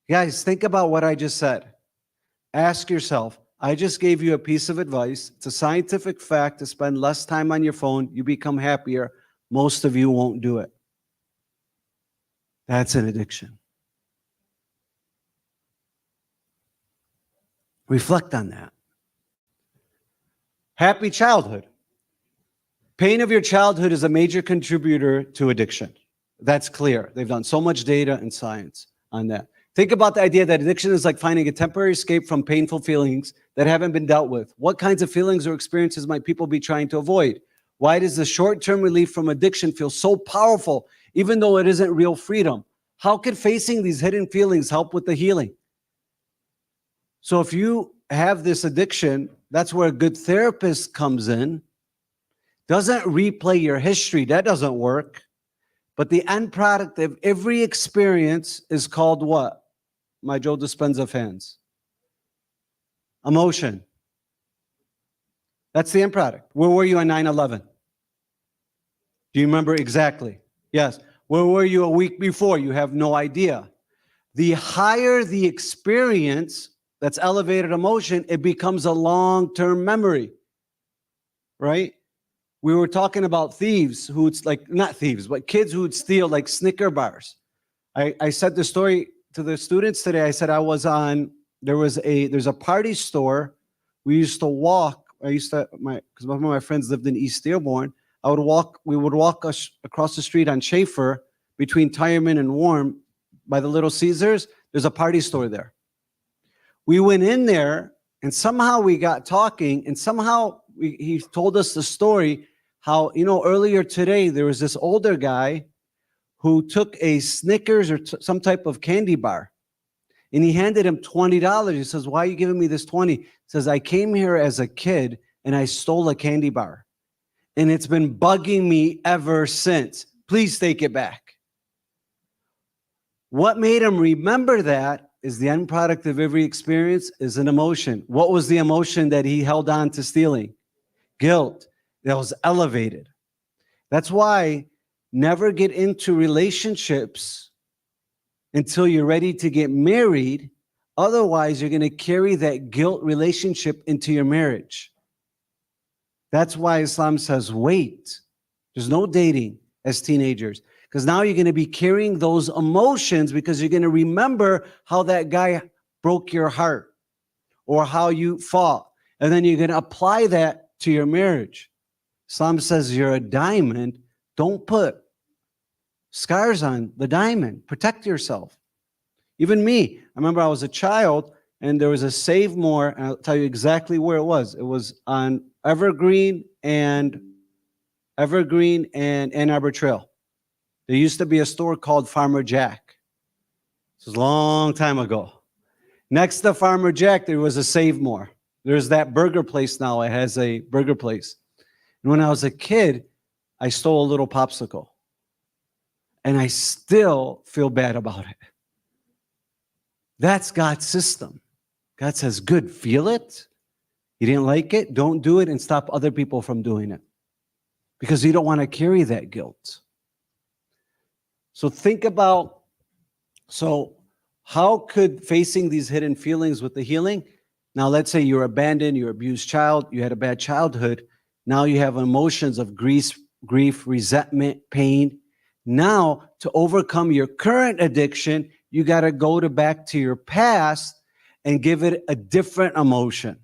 Guys, think about what I just said. Ask yourself, I just gave you a piece of advice. It's a scientific fact to spend less time on your phone. You become happier. Most of you won't do it. That's an addiction. Reflect on that. Happy childhood. Pain of your childhood is a major contributor to addiction. That's clear. They've done so much data and science on that. Think about the idea that addiction is like finding a temporary escape from painful feelings that haven't been dealt with. What kinds of feelings or experiences might people be trying to avoid? Why does the short-term relief from addiction feel so powerful, even though it isn't real freedom? How could facing these hidden feelings help with the healing? So if you have this addiction, that's where a good therapist comes in. Doesn't replay your history. That doesn't work. But the end product of every experience is called what? My Joe Dispenza fans. Emotion. That's the end product. Where were you on 9/11? Do you remember exactly? Yes. Where were you a week before? You have no idea. The higher the experience, that's elevated emotion, it becomes a long-term memory, right? We were talking about thieves who would, like, not thieves, but kids who would steal like Snicker bars. I said the story to the students today. I said there's a party store. We used to walk. Because one of my friends lived in East Dearborn. We would walk across the street on Schaefer between Tireman and Warm by the Little Caesars. There's a party store there. We went in there and somehow we got talking, and somehow he told us the story how, earlier today there was this older guy who took a Snickers or some type of candy bar, and he handed him $20. He says, "Why are you giving me this 20?" He says, "I came here as a kid and I stole a candy bar, and it's been bugging me ever since. Please take it back." What made him remember that is the end product of every experience is an emotion. What was the emotion that he held on to stealing? Guilt. That was elevated. That's why never get into relationships until you're ready to get married. Otherwise, you're going to carry that guilt relationship into your marriage. That's why Islam says, wait. There's no dating as teenagers. Because now you're going to be carrying those emotions because you're going to remember how that guy broke your heart or how you fought. And then you're going to apply that to your marriage. Islam says you're a diamond. Don't put scars on the diamond. Protect yourself. Even me, I remember I was a child and there was a Save More, and I'll tell you exactly where it was. It was on Evergreen and Ann Arbor Trail. There used to be a store called Farmer Jack. This was a long time ago. Next to Farmer Jack, there was a Save More. There's that burger place now. It has a burger place. And when I was a kid, I stole a little popsicle. And I still feel bad about it. That's God's system. God says, good, feel it. You didn't like it? Don't do it and stop other people from doing it. Because you don't want to carry that guilt. So think about, how could facing these hidden feelings with the healing? Now, let's say you're abandoned, you're an abused child, you had a bad childhood. Now you have emotions of grief, resentment, pain. Now, to overcome your current addiction, you got to go back to your past and give it a different emotion.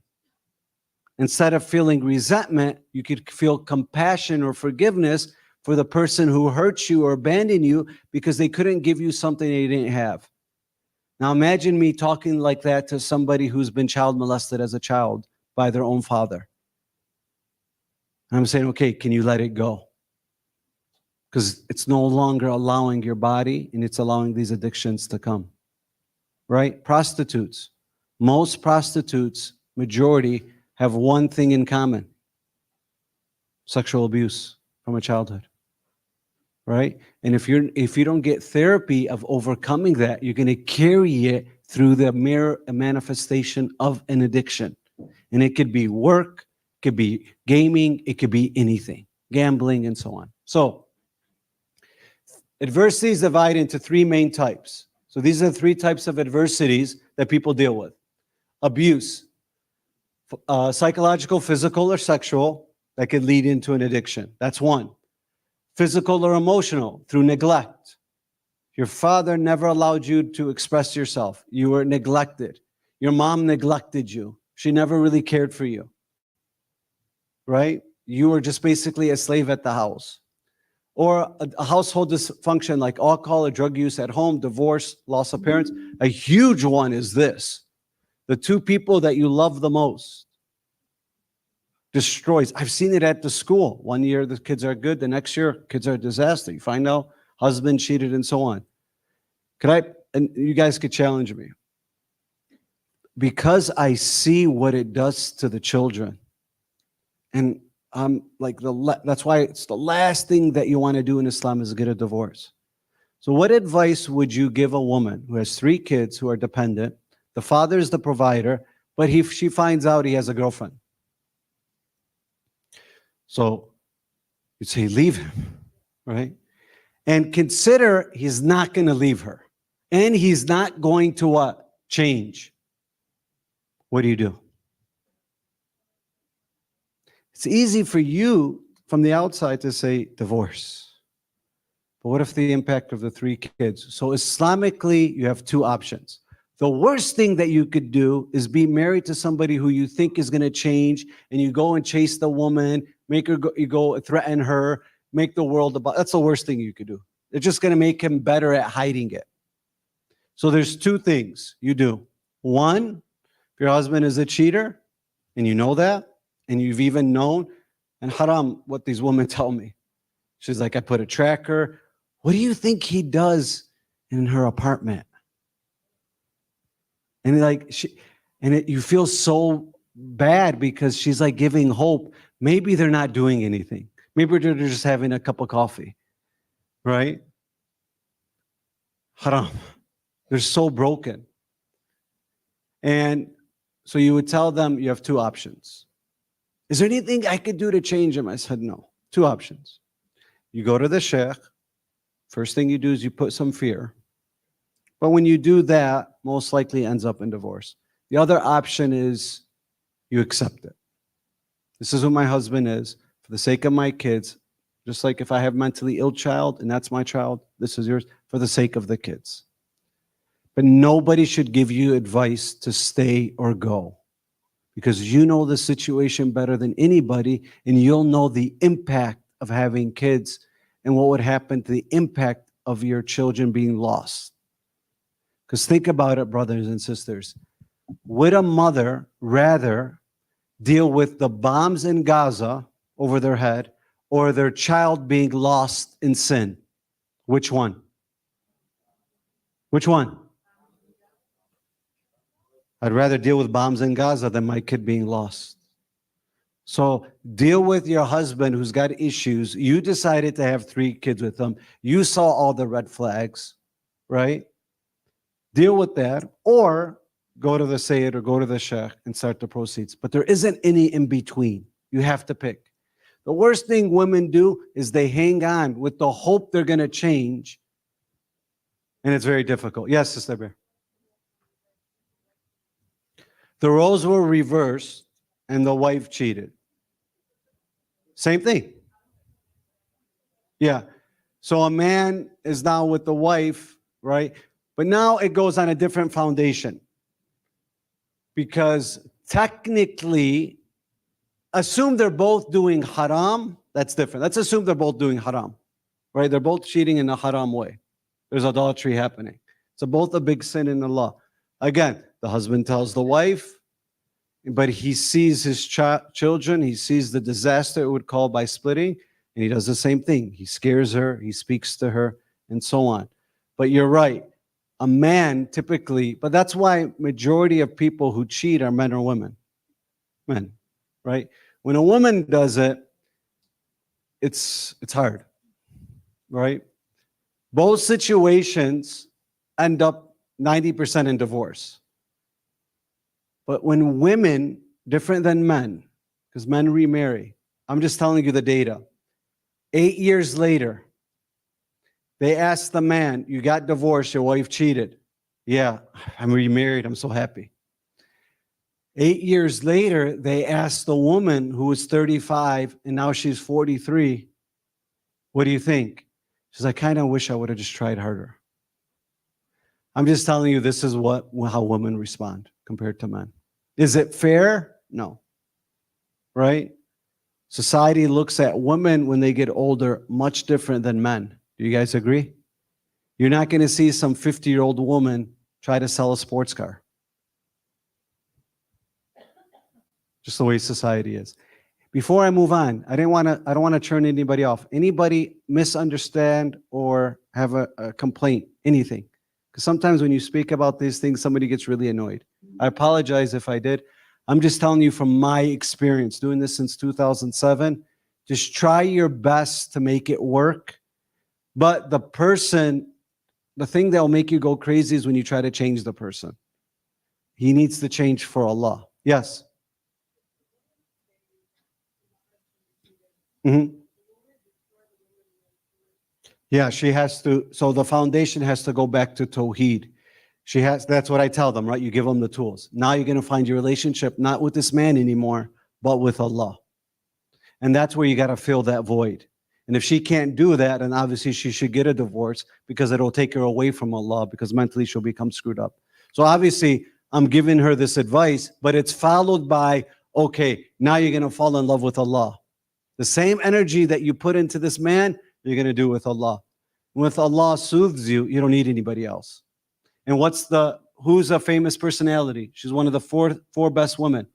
Instead of feeling resentment, you could feel compassion or forgiveness for the person who hurt you or abandoned you because they couldn't give you something they didn't have. Now imagine me talking like that to somebody who's been child molested as a child by their own father. And I'm saying, okay, can you let it go? Because it's no longer allowing your body and it's allowing these addictions to come. Right? Prostitutes. Most prostitutes, majority, have one thing in common. Sexual abuse from a childhood. Right? And if you don't get therapy of overcoming that, you're going to carry it through the mere manifestation of an addiction. And it could be work, it could be gaming, it could be anything, gambling, and so on. So adversity is divided into three main types. So these are the three types of adversities that people deal with. Abuse, psychological, physical, or sexual, that could lead into an addiction. That's one. Physical or emotional, through neglect. Your father never allowed you to express yourself. You were neglected. Your mom neglected you. She never really cared for you. Right? You were just basically a slave at the house. Or a household dysfunction like alcohol or drug use at home, divorce, loss of parents. A huge one is this. The two people that you love the most destroys. I've seen it at the school. One year the kids are good, the next year kids are a disaster. You find out husband cheated and so on. And you guys could challenge me. Because I see what it does to the children. And I'm like, that's why it's the last thing that you want to do in Islam is get a divorce. So what advice would you give a woman who has 3 kids who are dependent? The father is the provider, but she finds out he has a girlfriend. So you'd say, leave him, right? And consider he's not going to leave her. And he's not going to what? Change. What do? It's easy for you from the outside to say divorce. But what if the impact of the 3 kids? So Islamically, you have 2 options. The worst thing that you could do is be married to somebody who you think is going to change, and you go and chase the woman, make her go, you go threaten her, make the world about. That's the worst thing you could do. They're just going to make him better at hiding it. So there's 2 things you do. One, if your husband is a cheater, and you know that, and you've even known, and haram, what these women tell me. She's like, I put a tracker. What do you think he does in her apartment? And you feel so bad because she's like giving hope. Maybe they're not doing anything. Maybe they're just having a cup of coffee, right? Haram. They're so broken. And so you would tell them you have 2 options. Is there anything I could do to change him? I said, no. 2 options. You go to the sheikh. First thing you do is you put some fear. But when you do that, most likely ends up in divorce. The other option is you accept it. This is who my husband is. For the sake of my kids, just like if I have mentally ill child and that's my child, this is yours, for the sake of the kids. But nobody should give you advice to stay or go, because you know the situation better than anybody, and you'll know the impact of having kids and what would happen to the impact of your children being lost. Because think about it, brothers and sisters. Would a mother rather deal with the bombs in Gaza over their head or their child being lost in sin? Which one? Which one? I'd rather deal with bombs in Gaza than my kid being lost. So deal with your husband who's got issues. You decided to have 3 kids with him. You saw all the red flags, right? Deal with that, or go to the Sayyid or go to the Sheikh and start the proceeds. But there isn't any in between. You have to pick. The worst thing women do is they hang on with the hope they're going to change. And it's very difficult. Yes, Sister Bear. The roles were reversed and the wife cheated. Same thing. Yeah. So a man is now with the wife, right? But now it goes on a different foundation. Because technically, assume they're both doing haram, that's different. Let's assume they're both doing haram, right? They're both cheating in a haram way. There's adultery happening. So both a big sin in the law. Again, the husband tells the wife, but he sees his children, he sees the disaster it would cause by splitting, and he does the same thing. He scares her, he speaks to her, and so on. But you're right. A man typically, but that's why majority of people who cheat are men or women. Men, right? When a woman does it, it's hard, right? Both situations end up 90% in divorce. But when women, different than men, because men remarry, I'm just telling you the data. 8 years later, they asked the man, you got divorced, your wife cheated. Yeah, I'm remarried. I'm so happy. 8 years later, they asked the woman who was 35 and now she's 43, what do you think? She's like, kind of wish I would have just tried harder. I'm just telling you, this is how women respond compared to men. Is it fair? No. Right? Society looks at women when they get older much different than men. Do you guys agree? You're not going to see some 50-year-old woman try to sell a sports car. Just the way society is. Before I move on, I don't want to turn anybody off. Anybody misunderstand or have a complaint, anything? Because sometimes when you speak about these things, somebody gets really annoyed. I apologize if I did. I'm just telling you from my experience, doing this since 2007, just try your best to make it work. But the thing that will make you go crazy is when you try to change the person. He needs to change for Allah. Yes. Mm-hmm. Yeah, she has to. So the foundation has to go back to Tawheed. That's what I tell them, right? You give them the tools. Now you're going to find your relationship not with this man anymore, but with Allah. And that's where you got to fill that void. And if she can't do that, then obviously she should get a divorce because it'll take her away from Allah because mentally she'll become screwed up. So obviously I'm giving her this advice, but it's followed by, okay, now you're going to fall in love with Allah. The same energy that you put into this man, you're going to do with Allah. When Allah soothes you, you don't need anybody else. And who's a famous personality? She's one of the four best women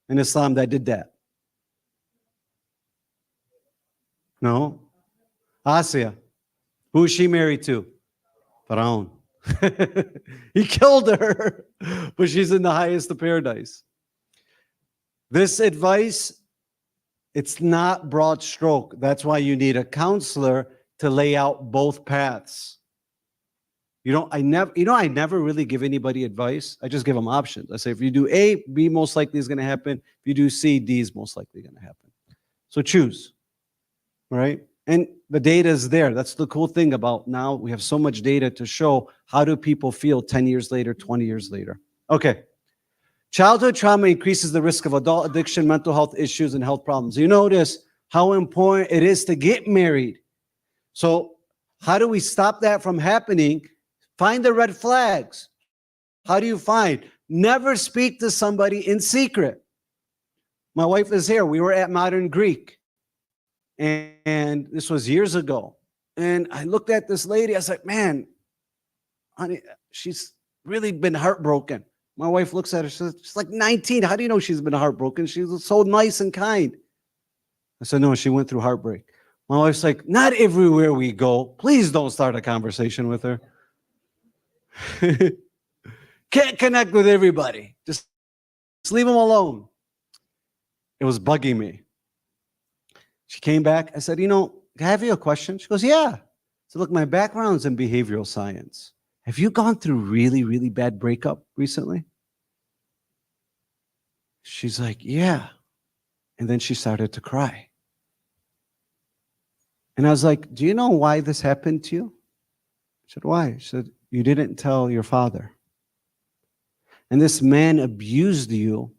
in Islam that did that. No? Asya. Who is she married to? Pharaoh. He killed her, but she's in the highest of paradise. This advice, it's not broad stroke. That's why you need a counselor to lay out both paths. I never really give anybody advice. I just give them options. I say, if you do A, B most likely is going to happen. If you do C, D is most likely going to happen. So choose, right? And the data is there. That's the cool thing about now. We have so much data to show how do people feel 10 years later, 20 years later. Okay. Childhood trauma increases the risk of adult addiction, mental health issues, and health problems. You notice how important it is to get married. So how do we stop that from happening? Find the red flags. How do you find? Never speak to somebody in secret. My wife is here. We were at Modern Greek. And this was years ago. And I looked at this lady. I was like, man, honey, she's really been heartbroken. My wife looks at her. She's like 19. How do you know she's been heartbroken? She was so nice and kind. I said, no, she went through heartbreak. My wife's like, not everywhere we go. Please don't start a conversation with her. Can't connect with everybody. Just leave them alone. It was bugging me. She came back. I said, can I have you a question? She goes, yeah. So look, my background's in behavioral science. Have you gone through really, really bad breakup recently? She's like, yeah. And then she started to cry. And I was like, do you know why this happened to you? She said, why? She said, you didn't tell your father. And this man abused you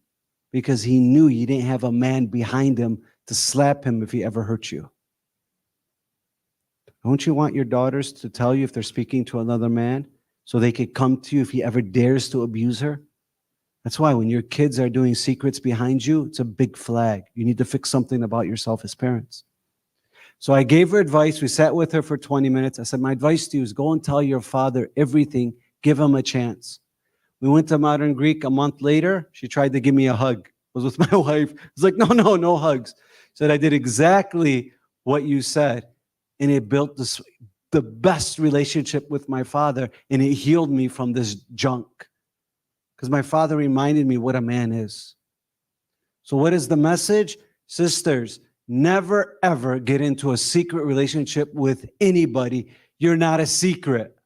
because he knew you didn't have a man behind him to slap him if he ever hurt you. Don't you want your daughters to tell you if they're speaking to another man so they could come to you if he ever dares to abuse her? That's why when your kids are doing secrets behind you, it's a big flag. You need to fix something about yourself as parents. So I gave her advice. We sat with her for 20 minutes. I said, my advice to you is go and tell your father everything. Give him a chance. We went to Modern Greek a month later. She tried to give me a hug. I was with my wife. I was like, no hugs. Said, I did exactly what you said. And it built the best relationship with my father. And it healed me from this junk. Because my father reminded me what a man is. So what is the message? Sisters, never, ever get into a secret relationship with anybody. You're not a secret.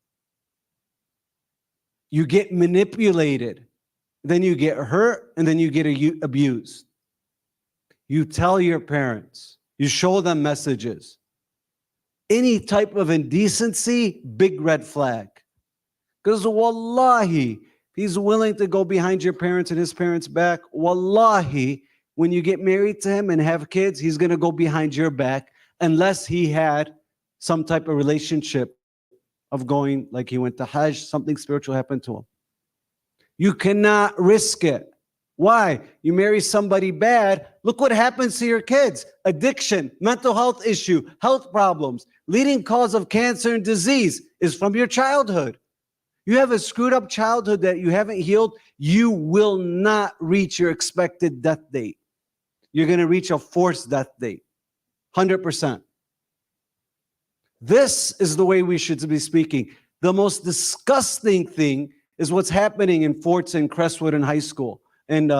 You get manipulated. Then you get hurt, and then you get abused. You tell your parents. You show them messages. Any type of indecency, big red flag. Because wallahi, he's willing to go behind your parents and his parents' back. Wallahi, when you get married to him and have kids, he's going to go behind your back unless he had some type of relationship of going, like he went to Hajj, something spiritual happened to him. You cannot risk it. Why? You marry somebody bad, look what happens to your kids. Addiction, mental health issue, health problems. Leading cause of cancer and disease is from your childhood. You have a screwed up childhood that you haven't healed, you will not reach your expected death date. You're going to reach a forced death date, 100%. This is the way we should be speaking. The most disgusting thing is what's happening in Fortson, Crestwood, and high school. And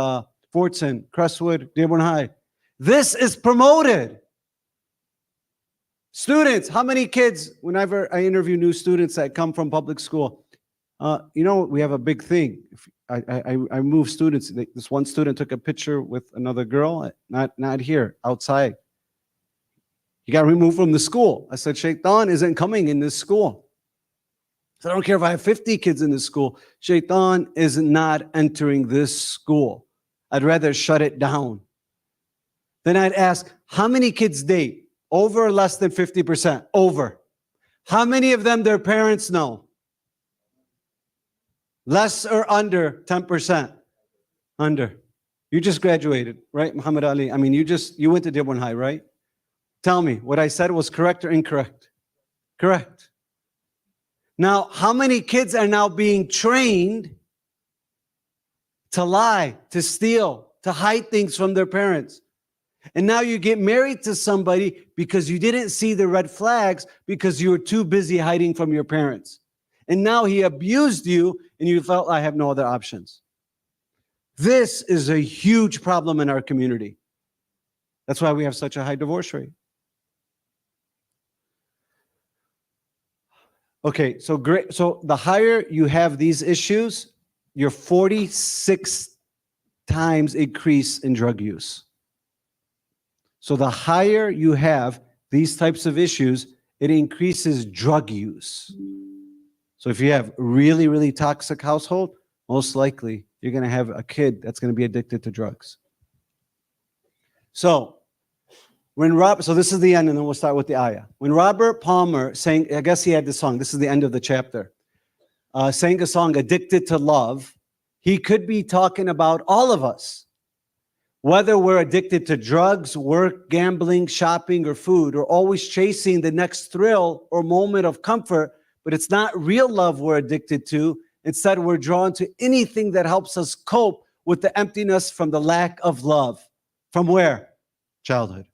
Fortson, Crestwood, Dearborn High. This is promoted. Students, how many kids, whenever I interview new students that come from public school, you know, we have a big thing. I move students. This one student took a picture with another girl, not here, outside. He got removed from the school. I said, Shaitan isn't coming in this school. So I don't care if I have 50 kids in this school. Shaitan is not entering this school. I'd rather shut it down. Then I'd ask, how many kids date? Over or less than 50%? Over. How many of them their parents know? Less or under 10%? Under. You just graduated, right, Muhammad Ali? I mean, you went to Dearborn High, right? Tell me, what I said was correct or incorrect? Correct. Now, how many kids are now being trained to lie, to steal, to hide things from their parents? And now you get married to somebody because you didn't see the red flags because you were too busy hiding from your parents. And now he abused you and you felt, I have no other options. This is a huge problem in our community. That's why we have such a high divorce rate. Okay, so great. So the higher you have these issues, you're 46 times increase in drug use. So the higher you have these types of issues, it increases drug use. So if you have really, really toxic household, most likely you're going to have a kid that's going to be addicted to drugs. So so this is the end, and then we'll start with the ayah. When Robert Palmer sang, I guess he had the song, this is the end of the chapter, sang a song, Addicted to Love, he could be talking about all of us. Whether we're addicted to drugs, work, gambling, shopping, or food, or always chasing the next thrill or moment of comfort, but it's not real love we're addicted to. Instead, we're drawn to anything that helps us cope with the emptiness from the lack of love. From where? Childhood.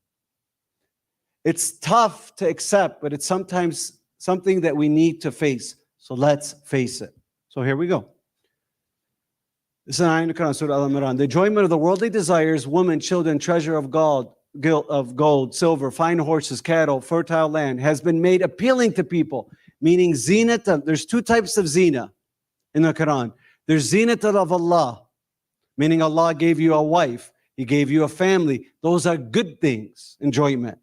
It's tough to accept, but it's sometimes something that we need to face. So let's face it. So here we go. This is an ayah in the Quran, Surah Al-Imran. The enjoyment of the worldly desires, women, children, treasure of gold, silver, fine horses, cattle, fertile land, has been made appealing to people, meaning zinat. There's two types of zina in the Quran. There's zinat of Allah, meaning Allah gave you a wife, He gave you a family. Those are good things, enjoyment.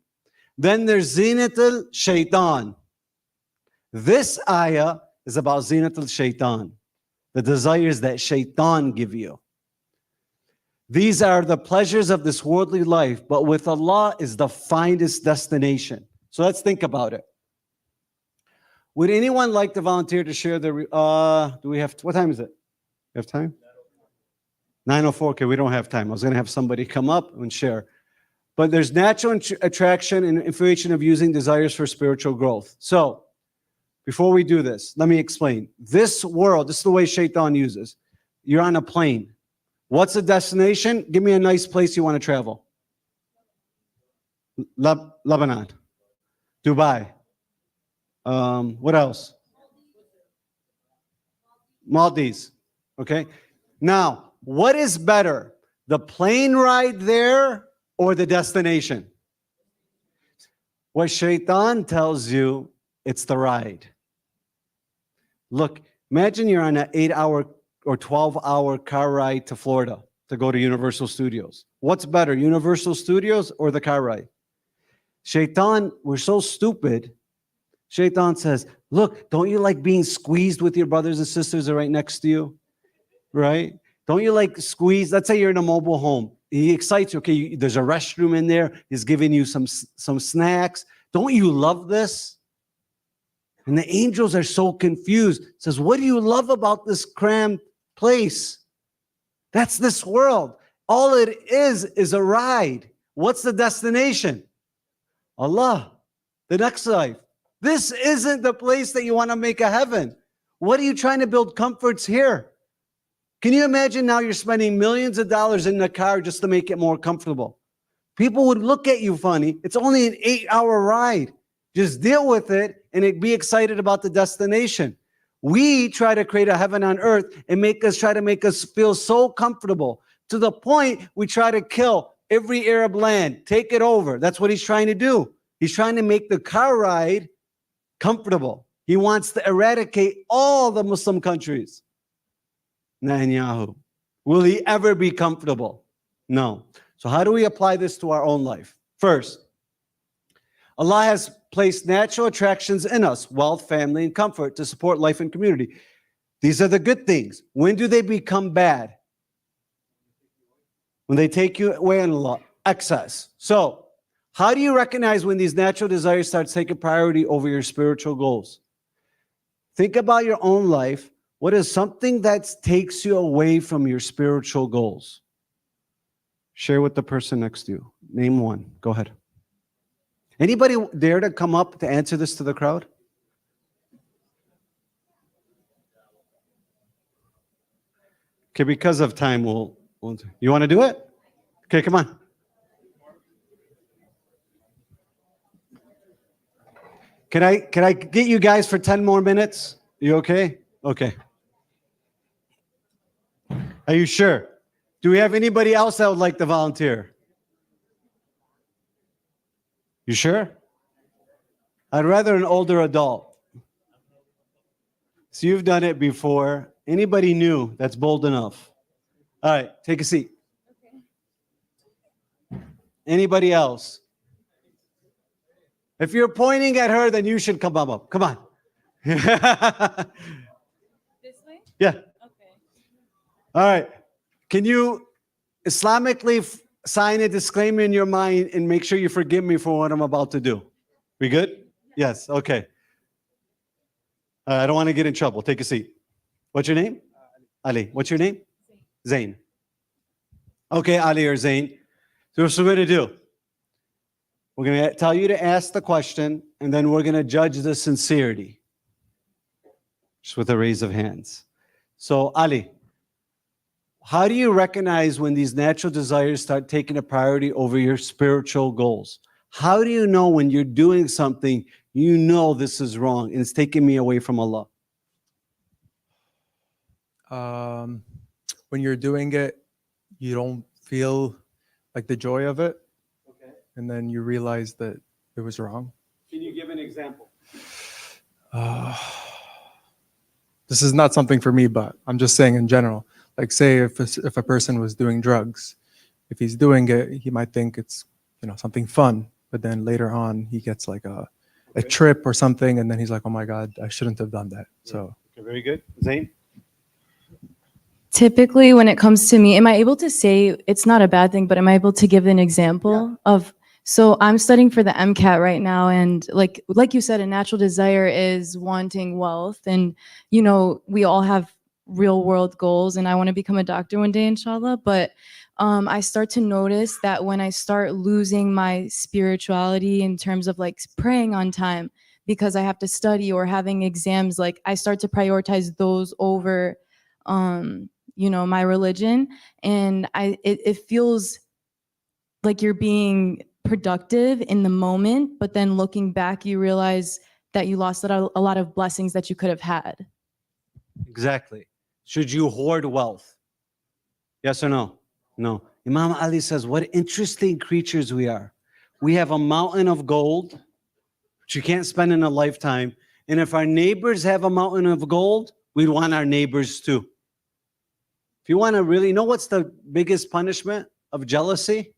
Then there's zinat al-shaytan. This ayah is about zinat al-shaytan, the desires that shaitan give you. These are the pleasures of this worldly life, but with Allah is the finest destination. So let's think about it. Would anyone like to volunteer to share the, do we have, what time is it? You have time? 9:04, okay, we don't have time. I was gonna have somebody come up and share. But there's natural attraction and infatuation of using desires for spiritual growth. So, before we do this, let me explain. This world, this is the way shaitan uses. You're on a plane. What's the destination? Give me a nice place you want to travel. Lebanon. Dubai. What else? Maldives. Okay. Now, what is better? The plane ride there or the destination? What shaitan tells you, it's the ride. Look, imagine you're on an 8-hour or 12-hour car ride to Florida to go to Universal Studios. What's better, Universal Studios or the car ride? Shaitan, we're so stupid. Shaitan says, look, don't you like being squeezed with your brothers and sisters that are right next to you? Right? Don't you like squeeze? Let's say you're in a mobile home. He excites you. Okay, there's a restroom in there. He's giving you some snacks. Don't you love this? And the angels are so confused. Says, what do you love about this crammed place? That's this world. All it is a ride. What's the destination? Allah, the next life. This isn't the place that you want to make a heaven. What are you trying to build comforts here? Can you imagine now you're spending millions of dollars in the car just to make it more comfortable? People would look at you funny. It's only an 8-hour ride. Just deal with it and be excited about the destination. We try to create a heaven on earth and try to make us feel so comfortable to the point we try to kill every Arab land, take it over. That's what he's trying to do. He's trying to make the car ride comfortable. He wants to eradicate all the Muslim countries. Netanyahu. Will he ever be comfortable? No. So how do we apply this to our own life? First, Allah has placed natural attractions in us, wealth, family, and comfort to support life and community. These are the good things. When do they become bad? When they take you away on Allah, excess. So, how do you recognize when these natural desires start taking priority over your spiritual goals? Think about your own life. What is something that takes you away from your spiritual goals? Share with the person next to you. Name one. Go ahead. Anybody dare to come up to answer this to the crowd? Okay, because of time, you want to do it? Okay, come on. Can I get you guys for 10 more minutes? You okay? Okay. Are you sure? Do we have anybody else that would like to volunteer? You sure? I'd rather an older adult. So you've done it before. Anybody new that's bold enough? All right, take a seat. Anybody else? If you're pointing at her, then you should come up. Come on. This way? Yeah. Okay. All right. Can you Islamically sign a disclaimer in your mind and make sure you forgive me for what I'm about to do? We good? Yes. Okay. I don't want to get in trouble. Take a seat. What's your name? Ali. What's your name? Zain. Okay, Ali or Zain. So what we're going to do, we're going to tell you to ask the question, and then we're going to judge the sincerity. Just with a raise of hands. So, Ali, how do you recognize when these natural desires start taking a priority over your spiritual goals? How do you know when you're doing something, you know this is wrong and it's taking me away from Allah? When you're doing it, you don't feel like the joy of it. Okay. And then you realize that it was wrong. Can you give an example? This is not something for me, but I'm just saying in general. Like, say if a person was doing drugs, if he's doing it, he might think it's something fun, but then later on he gets like a trip or something, and then he's like, oh my God, I shouldn't have done that. So Okay, very good. Zain? Typically, when it comes to me, am I able to say it's not a bad thing, but am I able to give an example of? So I'm studying for the MCAT right now, and like you said, a natural desire is wanting wealth, and we all have real world goals, and I want to become a doctor one day, inshallah. But I start to notice that when I start losing my spirituality in terms of like praying on time because I have to study or having exams, like I start to prioritize those over my religion, and it feels like you're being productive in the moment, but then looking back, you realize that you lost a lot of blessings that you could have had. Exactly. Should you hoard wealth? Yes or no? No. Imam Ali says, what interesting creatures we are. We have a mountain of gold, which you can't spend in a lifetime. And if our neighbors have a mountain of gold, we'd want our neighbors too. If you want to really know what's the biggest punishment of jealousy,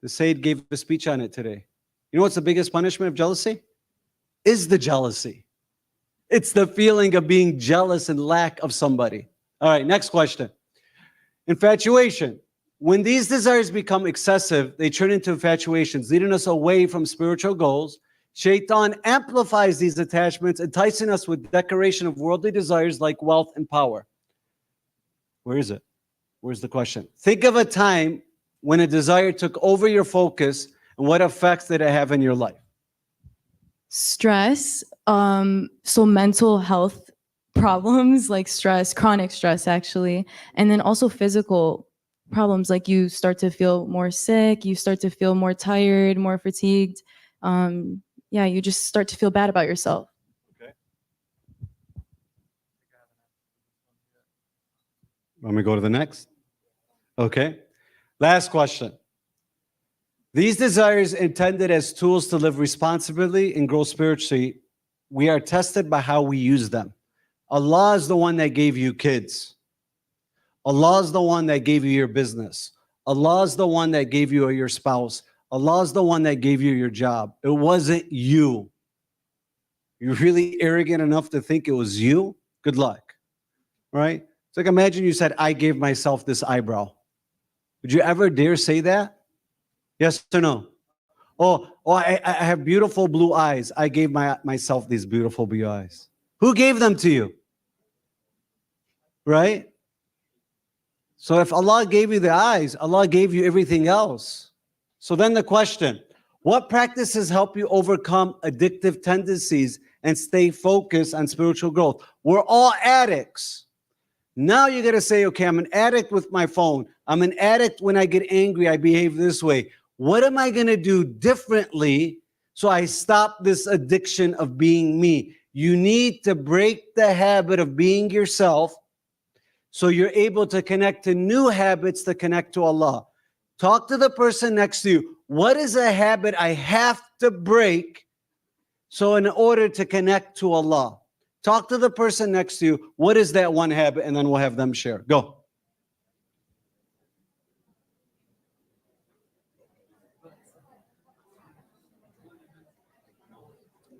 the Sayyid gave a speech on it today. You know what's the biggest punishment of jealousy? is the jealousy. It's the feeling of being jealous and lack of somebody. All right, next question. Infatuation. When these desires become excessive, they turn into infatuations, leading us away from spiritual goals. Shaitan amplifies these attachments, enticing us with decoration of worldly desires like wealth and power. Where is it? Where's the question? Think of a time when a desire took over your focus and what effects did it have in your life? Stress, so mental health problems like stress, chronic stress actually, and then also physical problems like you start to feel more sick, you start to feel more tired, more fatigued. Yeah, you just start to feel bad about yourself. Okay. Let me go to the next. Okay. Last question. These desires intended as tools to live responsibly and grow spiritually, we are tested by how we use them. Allah is the one that gave you kids. Allah is the one that gave you your business. Allah is the one that gave you your spouse. Allah is the one that gave you your job. It wasn't you. You're really arrogant enough to think it was you? Good luck. Right? It's like imagine you said, I gave myself this eyebrow. Would you ever dare say that? Yes or no? I have beautiful blue eyes. I gave myself these beautiful blue eyes. Who gave them to you? Right? So if Allah gave you the eyes, Allah gave you everything else. So then the question, what practices help you overcome addictive tendencies and stay focused on spiritual growth? We're all addicts. Now you're going to say, okay, I'm an addict with my phone. I'm an addict when I get angry, I behave this way. What am I going to do differently so I stop this addiction of being me? You need to break the habit of being yourself so you're able to connect to new habits to connect to Allah. Talk to the person next to you. What is a habit I have to break so in order to connect to Allah? Talk to the person next to you. What is that one habit? And then we'll have them share. Go.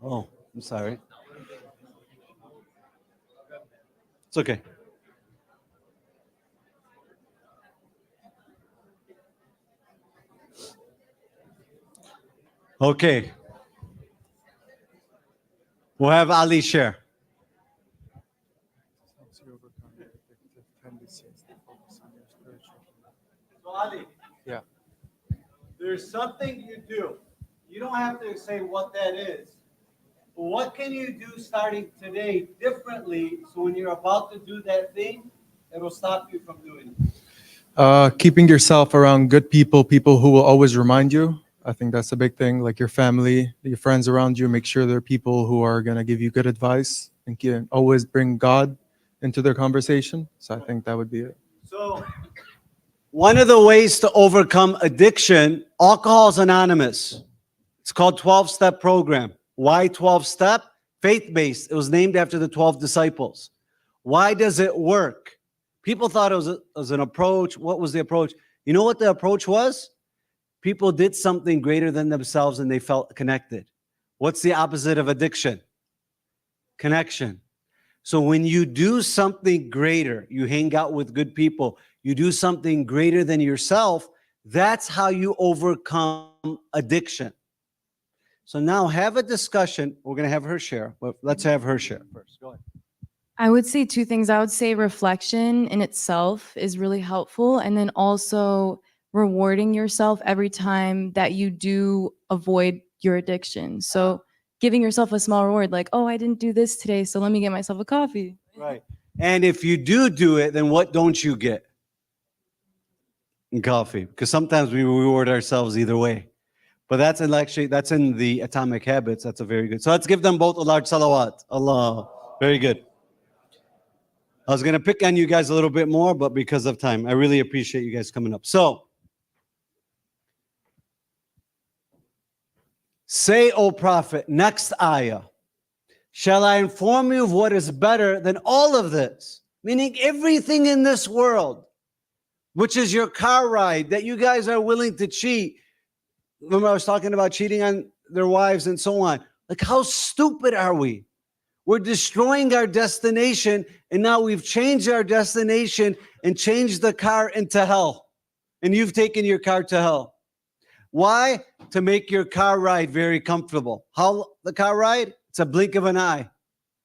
Oh, I'm sorry. It's okay. Okay. We'll have Ali share. So Ali. Yeah. There's something you do. You don't have to say what that is. But what can you do starting today differently so when you're about to do that thing, it'll stop you from doing it? Keeping yourself around good people, people who will always remind you. I think that's a big thing, like your family, your friends around you. Make sure they're people who are going to give you good advice and can always bring God into their conversation. So I think that would be it. So one of the ways to overcome addiction, Alcohol's Anonymous. It's called 12-step program. Why 12-step? Faith-based. It was named after the 12 disciples. Why does it work? People thought it was an approach. What was the approach? You know what the approach was? People did something greater than themselves and they felt connected. What's the opposite of addiction? Connection. So when you do something greater, you hang out with good people, you do something greater than yourself, that's how you overcome addiction. So now have a discussion. We're going to have her share, but let's have her share first. Go ahead. I would say two things. I would say reflection in itself is really helpful. And then also rewarding yourself every time that you do avoid your addiction. So giving yourself a small reward, like, oh, I didn't do this today, so let me get myself a coffee. Right. And if you do it, then what don't you get? Coffee. Because sometimes we reward ourselves either way. But that's in the Atomic Habits. That's a very good. So let's give them both a large salawat. Allah. Very good. I was going to pick on you guys a little bit more, but because of time, I really appreciate you guys coming up. So, say, O Prophet, next ayah, shall I inform you of what is better than all of this? Meaning everything in this world, which is your car ride, that you guys are willing to cheat. Remember I was talking about cheating on their wives and so on. Like, how stupid are we? We're destroying our destination, and now we've changed our destination and changed the car into hell. And you've taken your car to hell. Why? To make your car ride very comfortable. How the car ride? It's a blink of an eye.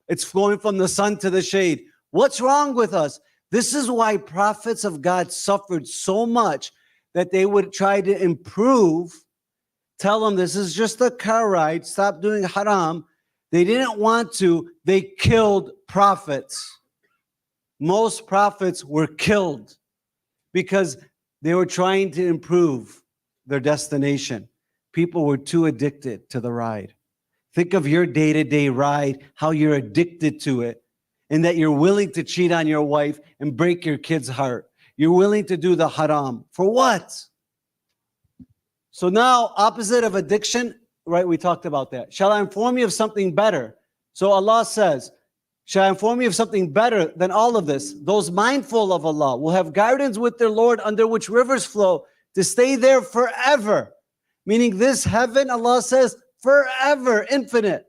It's going from the sun to the shade. What's wrong with us? This is why prophets of God suffered so much that they would try to improve, tell them this is just a car ride, stop doing haram. They didn't want to. They killed prophets. Most prophets were killed because they were trying to improve their destination. People were too addicted to the ride. Think of your day-to-day ride, how you're addicted to it, and that you're willing to cheat on your wife and break your kid's heart. You're willing to do the haram. For what? So now, opposite of addiction, right? We talked about that. Shall I inform you of something better? So Allah says, shall I inform you of something better than all of this? Those mindful of Allah will have gardens with their Lord under which rivers flow to stay there forever. Meaning this heaven, Allah says, forever, infinite.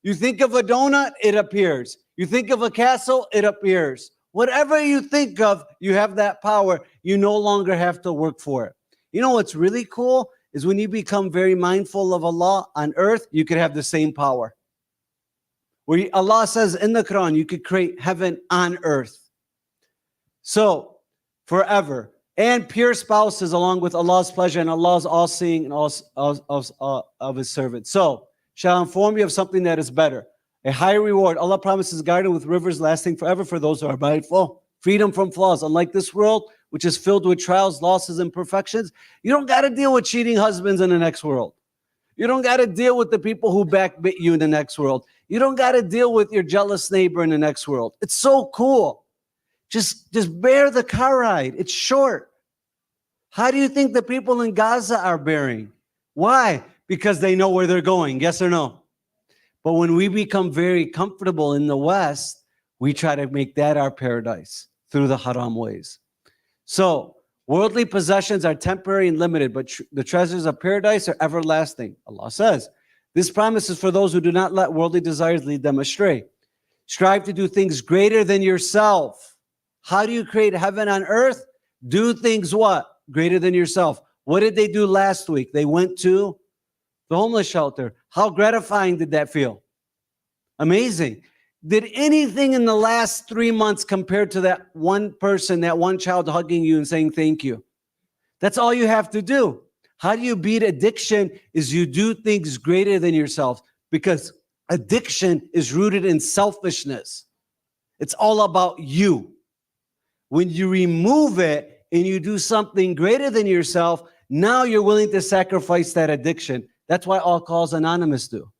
You think of a donut, it appears. You think of a castle, it appears. Whatever you think of, you have that power. You no longer have to work for it. You know what's really cool is when you become very mindful of Allah on earth, you could have the same power. Where Allah says in the Quran, you could create heaven on earth. So, forever. And pure spouses along with Allah's pleasure, and Allah's all-seeing and all of His servants. So, shall I inform you of something that is better? A higher reward. Allah promises garden with rivers lasting forever for those who are mindful. Freedom from flaws. Unlike this world, which is filled with trials, losses, and imperfections, you don't got to deal with cheating husbands in the next world. You don't got to deal with the people who backbit you in the next world. You don't got to deal with your jealous neighbor in the next world. It's so cool. Just bear the car ride. It's short. How do you think the people in Gaza are bearing? Why? Because they know where they're going. Yes or no? But when we become very comfortable in the West, we try to make that our paradise through the haram ways. So, worldly possessions are temporary and limited, but the treasures of paradise are everlasting. Allah says, this promise is for those who do not let worldly desires lead them astray. Strive to do things greater than yourself. How do you create heaven on earth? Do things what? Greater than yourself. What did they do last week? They went to the homeless shelter. How gratifying did that feel? Amazing. Did anything in the last 3 months compare to that one person, that one child hugging you and saying thank you? That's all you have to do. How do you beat addiction? Is you do things greater than yourself, because addiction is rooted in selfishness. It's all about you. When you remove it and you do something greater than yourself, now you're willing to sacrifice that addiction. That's why Alcoholics Anonymous do.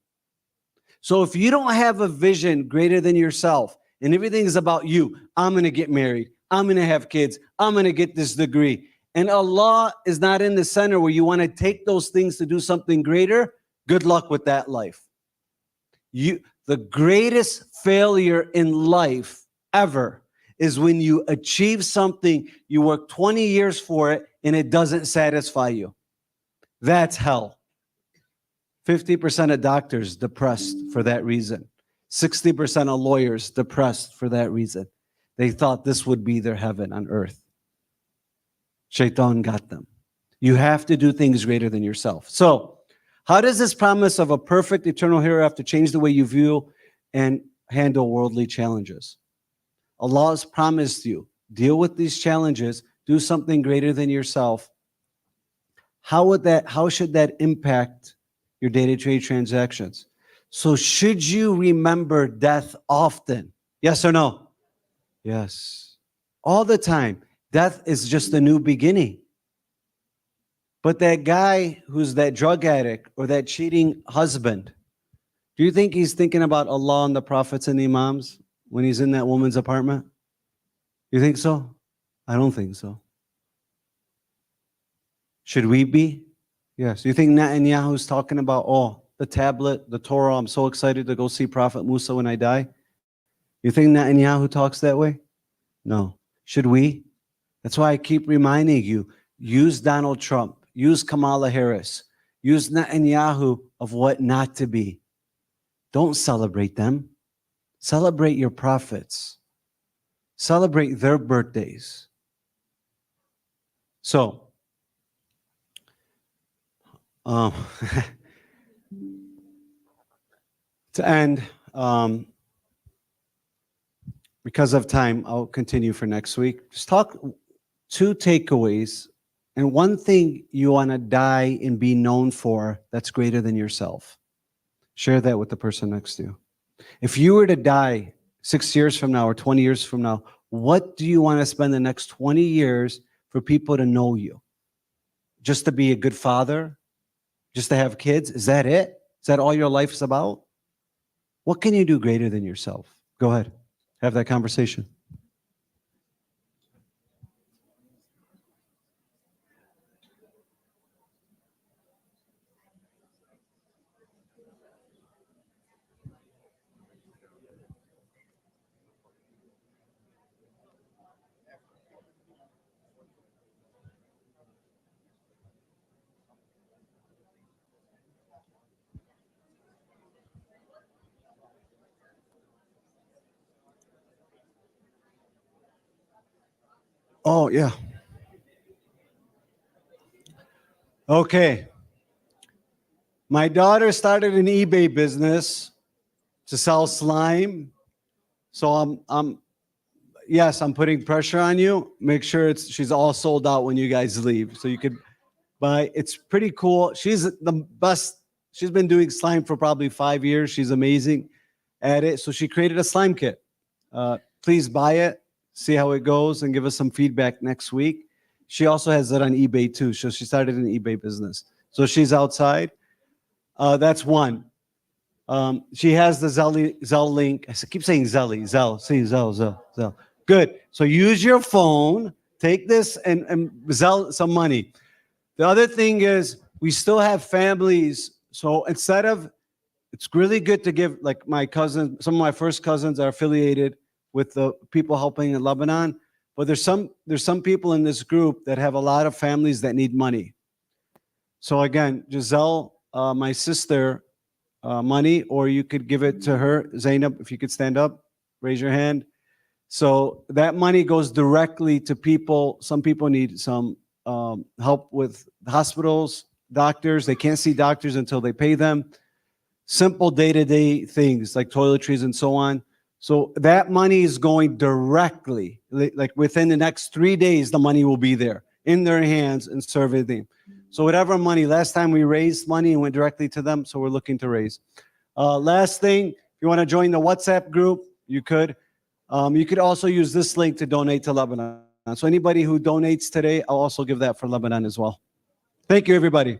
So if you don't have a vision greater than yourself and everything is about you, I'm going to get married, I'm going to have kids, I'm going to get this degree, and Allah is not in the center where you want to take those things to do something greater, good luck with that life. The greatest failure in life ever is when you achieve something, you work 20 years for it, and it doesn't satisfy you. That's hell. 50% of doctors depressed for that reason. 60% of lawyers depressed for that reason. They thought this would be their heaven on earth. Shaitan got them. You have to do things greater than yourself. So, how does this promise of a perfect eternal hereafter change the way you view and handle worldly challenges? Allah has promised you, deal with these challenges, do something greater than yourself. How should that impact your day-to-day transactions? So should you remember death often? Yes or no? Yes. All the time. Death is just a new beginning. But that guy who's that drug addict or that cheating husband, do you think he's thinking about Allah and the prophets and the imams when he's in that woman's apartment? You think so? I don't think so. Should we be? Yes. You think Netanyahu's talking about, the tablet, the Torah, I'm so excited to go see Prophet Musa when I die? You think Netanyahu talks that way? No. Should we? That's why I keep reminding you, use Donald Trump, use Kamala Harris, use Netanyahu of what not to be. Don't celebrate them. Celebrate your prophets. Celebrate their birthdays. So, to end, because of time, I'll continue for next week. Just talk 2 takeaways and one thing you want to die and be known for that's greater than yourself. Share that with the person next to you. If you were to die 6 years from now or 20 years from now, what do you want to spend the next 20 years for people to know you? Just to be a good father? Just to have kids? Is that it? Is that all your life's about? What can you do greater than yourself? Go ahead. Have that conversation. Oh, yeah. Okay. My daughter started an eBay business to sell slime. So yes, I'm putting pressure on you. Make sure she's all sold out when you guys leave. So you could buy, it's pretty cool. She's the best. She's been doing slime for probably 5 years. She's amazing at it. So she created a slime kit. Please buy it, see how it goes, and give us some feedback next week. She also has it on eBay too. So she started an eBay business. So she's outside. That's one. She has the Zelle link. I keep saying Zelle. See, Zelle. Good. So use your phone. Take this and Zelle some money. The other thing is we still have families. So instead of, it's really good to give, like my cousins, some of my first cousins are affiliated with the people helping in Lebanon. But there's some people in this group that have a lot of families that need money. So again, Giselle, my sister, money, or you could give it to her. Zainab, if you could stand up, raise your hand. So that money goes directly to people. Some people need some help with hospitals, doctors. They can't see doctors until they pay them. Simple day-to-day things like toiletries and so on. So that money is going directly, like within the next 3 days, the money will be there in their hands and serving them. So whatever money, last time we raised money and went directly to them, so we're looking to raise. Last thing, if you want to join the WhatsApp group, you could. You could also use this link to donate to Lebanon. So anybody who donates today, I'll also give that for Lebanon as well. Thank you, everybody.